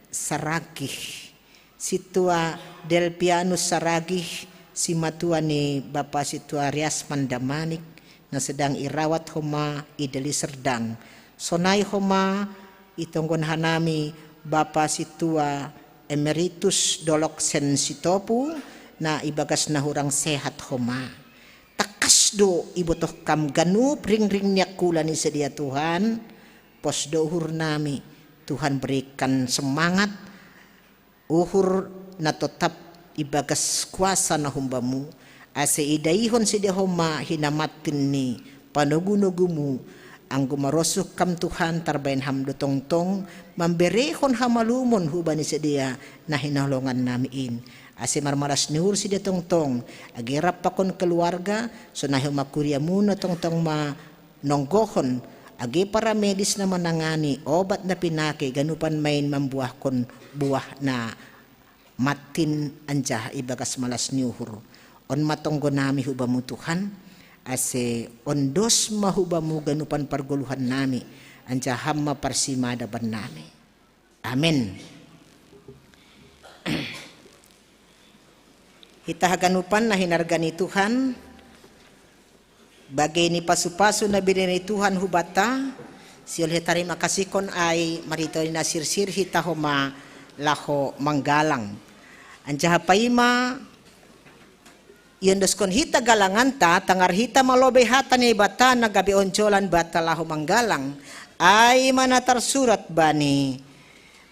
Saragih, Situa Delpianus Saragih, Simatua ni Bapak Situa Riasman Damanik, na sedang irawat homa ideli serdang sonai homa itonggon hanami Bapa Situa Emeritus Dolok Sen Sitopu na ibagas na hurang sehat homa takas do ibutoh kam ganu ring-ring niakula ni sedia Tuhan pos do uhur nami Tuhan berikan semangat uhur na tetap ibagas kuasa na humbamu ase idaihon si dehoma hinamatin ni panugunugumu ang gumarosuk kam Tuhan tarbain hamdo tongtong mamberehon hamalumon hubani sedia na hinalongan namiin ase marmaras niur si de tongtong agirap pakon keluarga so na humakuria muna tongtong ma nonggohon agi para medis na manangani obat na pinake ganupan main mambuahkon buah na matin anjah ibagas malas niuhur on matonggo nami hubamu Tuhan ase ondos mahubamu ganupan parguluhan nami anja hamma parsimada ban nami amin. Hita haganupan na hinargani Tuhan bagay ni pasu-pasu na binini Tuhan hubata siul hitari makasikon ay marito na sirsir hita homa laho manggalang anja hapaima yundoskon hita galanganta tangar hita malobe hata ni bata nagabi oncolan bata lahu manggalang ay manatar surat bani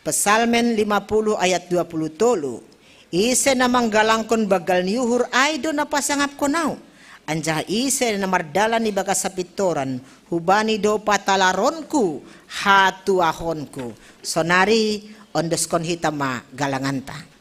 Pesalmen 50 ayat 20 ise na manggalangkon bagal niuhur ay do na pasangap konaw anjah ise na mardalan ni bagas sapitoran hubani do patalaronku hatuahonku sonari ondoskon hita ma galanganta.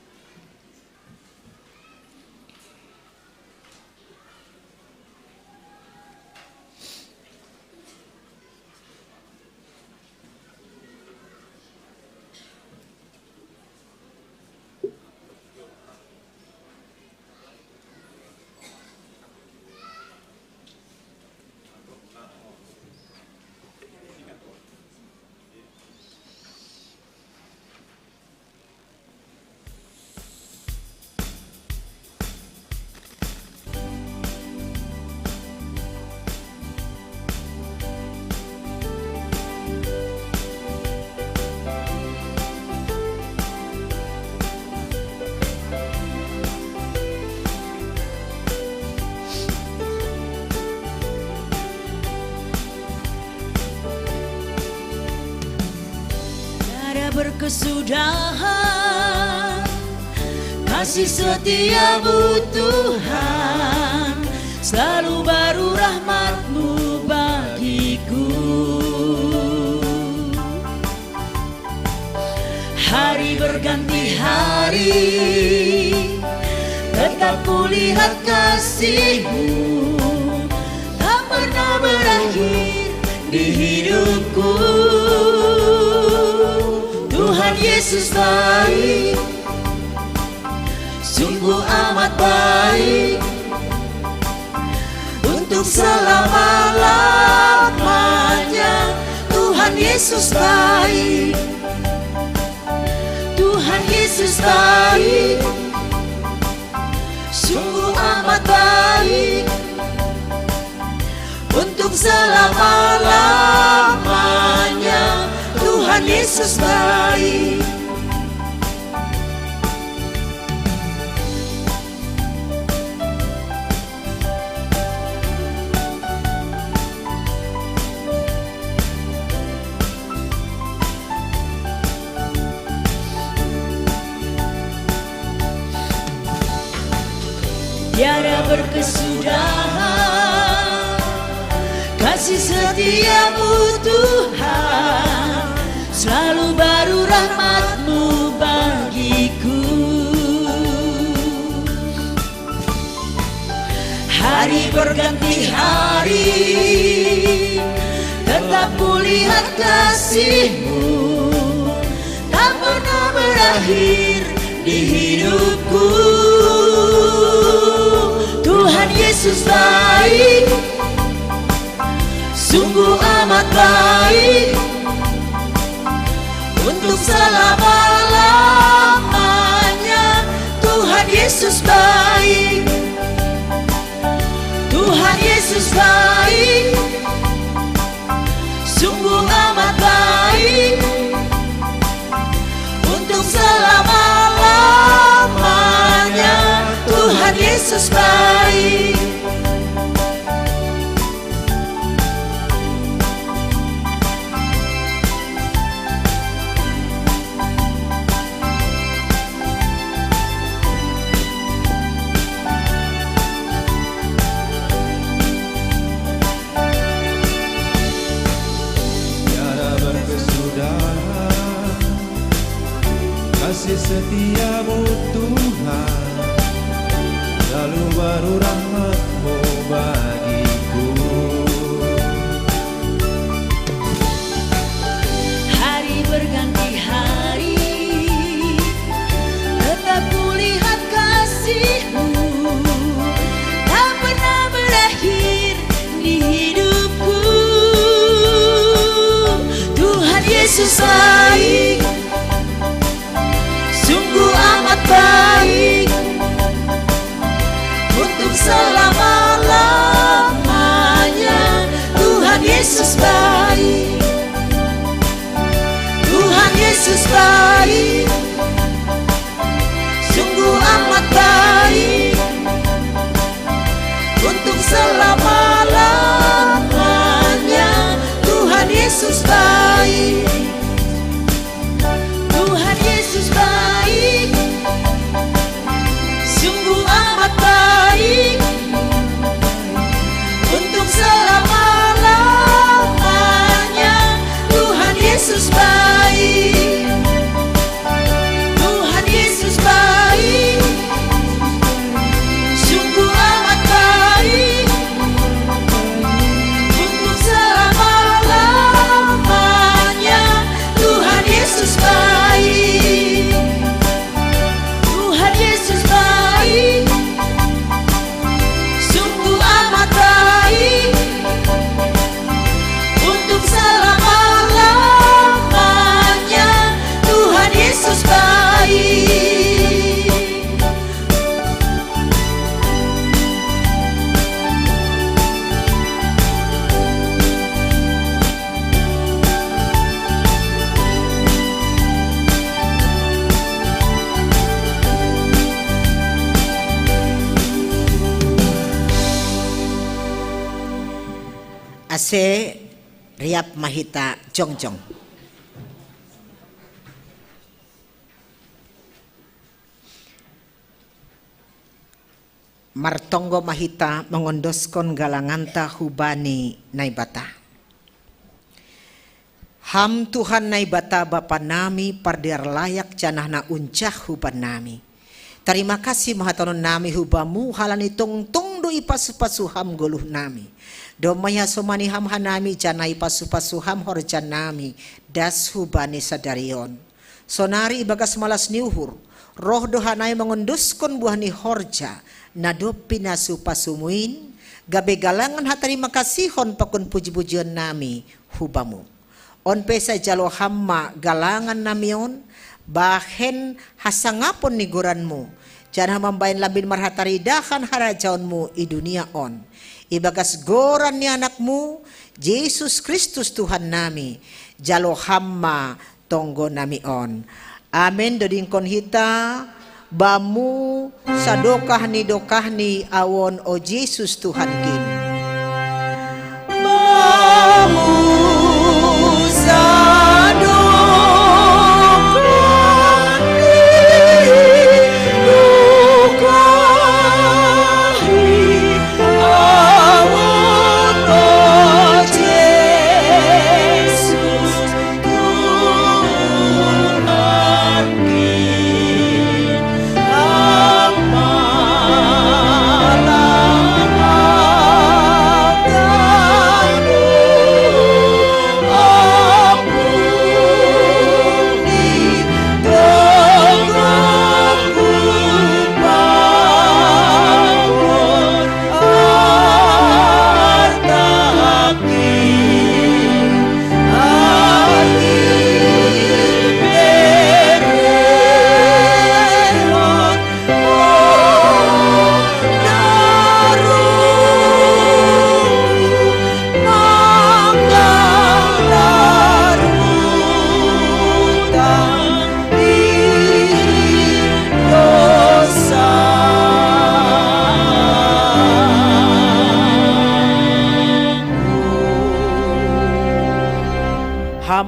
Berkesudahan kasih setiamu Tuhan selalu baru rahmat-Mu bagiku berganti hari, tetap kulihat kasih-Mu tak pernah berakhir di hidupku. Tuhan Yesus baik, sungguh amat baik, untuk selama-lamanya. Tuhan Yesus baik, Tuhan Yesus baik, sungguh amat baik, untuk selama-lamanya. Tuhan Yesus baik. Tiada berkesudahan kasih setia-Mu Tuhan, selalu baru rahmat-Mu bagiku. Hari berganti hari, tetap kulihat kasih-Mu tak pernah berakhir di hidupku. Tuhan Yesus baik, sungguh amat baik, untuk selama-lamanya. Tuhan Yesus baik, Tuhan Yesus baik, sungguh amat baik, untuk selama-lamanya. Tuhan Yesus baik. Tiada berkesudahan kasih setia-Mu Tuhan, selalu baru rahmat-Mu bagiku. Hari berganti hari, tetap kulihat kasih-Mu tak pernah berakhir di hidupku. Tuhan Yesus baik, sungguh amat baik, untuk selama-lamanya. Tuhan Yesus baik, Tuhan Yesus baik, sungguh amat baik, untuk selama-lamanya. Tuhan Yesus baik, Tuhan Yesus baik, sungguh amat baik, untuk selama-lamanya. Tuhan Yesus baik, Tuhan Yesus baik, sungguh amat baik, untuk selama-lamanya. Tuhan Yesus baik, Tuhan Yesus baik, sungguh amat baik, untuk selama-lamanya. Tuhan Yesus baik. Ase Riap Mahita Jongjong. Martonggo Mahita mengondoskon galanganta hubani naibata. Ham Tuhan nai bata bapa nami pardiar layak janah na uncah huban nami. Terima kasih mahatonon nami hubamu halani tong do ipasu-pasu ham goluh nami. Domaya somani ham hanami janai pasu-pasu ham horjan nami das hubani sadarion. Sonari ibagas malas niuhur. Roh dohanai mengunduskon buahni horja nadop pinasu pasumuin. Gabe galangan hatarima kasihon pakun puji-pujian nami hubamu. On pesa jalo hamma galangan namion bahen hasangapon niguranmu jangan mambain labin marhatari dahan harajaonmu i dunia on ibagas goran ni anakmu Yesus Kristus Tuhan nami jalo hamma tonggo nami on amin dodingkon hita bamu sadokah ni awon o Yesus Tuhan kin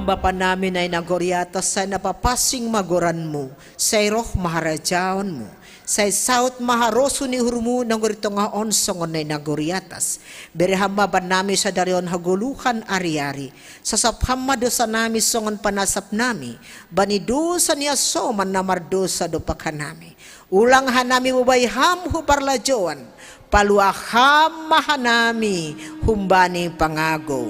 Bapa namin ay nagoriatas sa napapasing magoranmu, sa roh maharajaonmu, sa saut maharoso ni hurmu ng gorito nga onsongon ay nagoriatas. Berehamba ba namin sa darion haguluhan ari-ari, sa saphama dosa namin songon panasap nami, banidosa niya soman na mardosa dopakan nami. Ulang hanami ubayham huparlajoan, paluaham mahanami humbani pangago.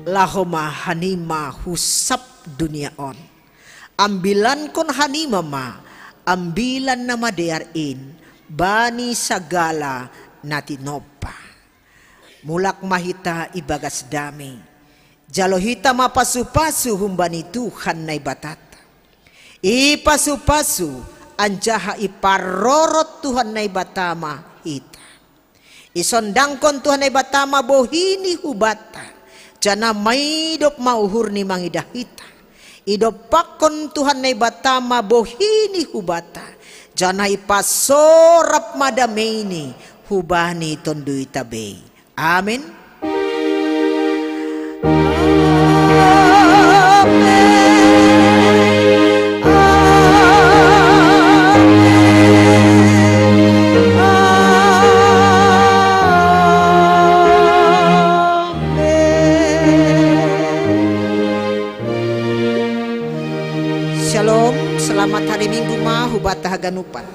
Lahoma hanima husap dunia on. Ambilan kon hanima ma, ambilan na madearin, bani sagala natinopa. Mulak mahita ibagas dami, jalohita mapasu-pasu humbani Tuhan nai batata. Ipasu-pasu anjaha iparorot Tuhan nai batama hita. Isondangkon Tuhan nai batama bohini hubata. Jana maidop mauhur ni mangidahita. Idopakon Tuhan na ibatama bohini hubata. Jana ipasorap madameni hubani tondui tabe. Amin. Shalom, selamat hari Minggu ma hubata haganupan.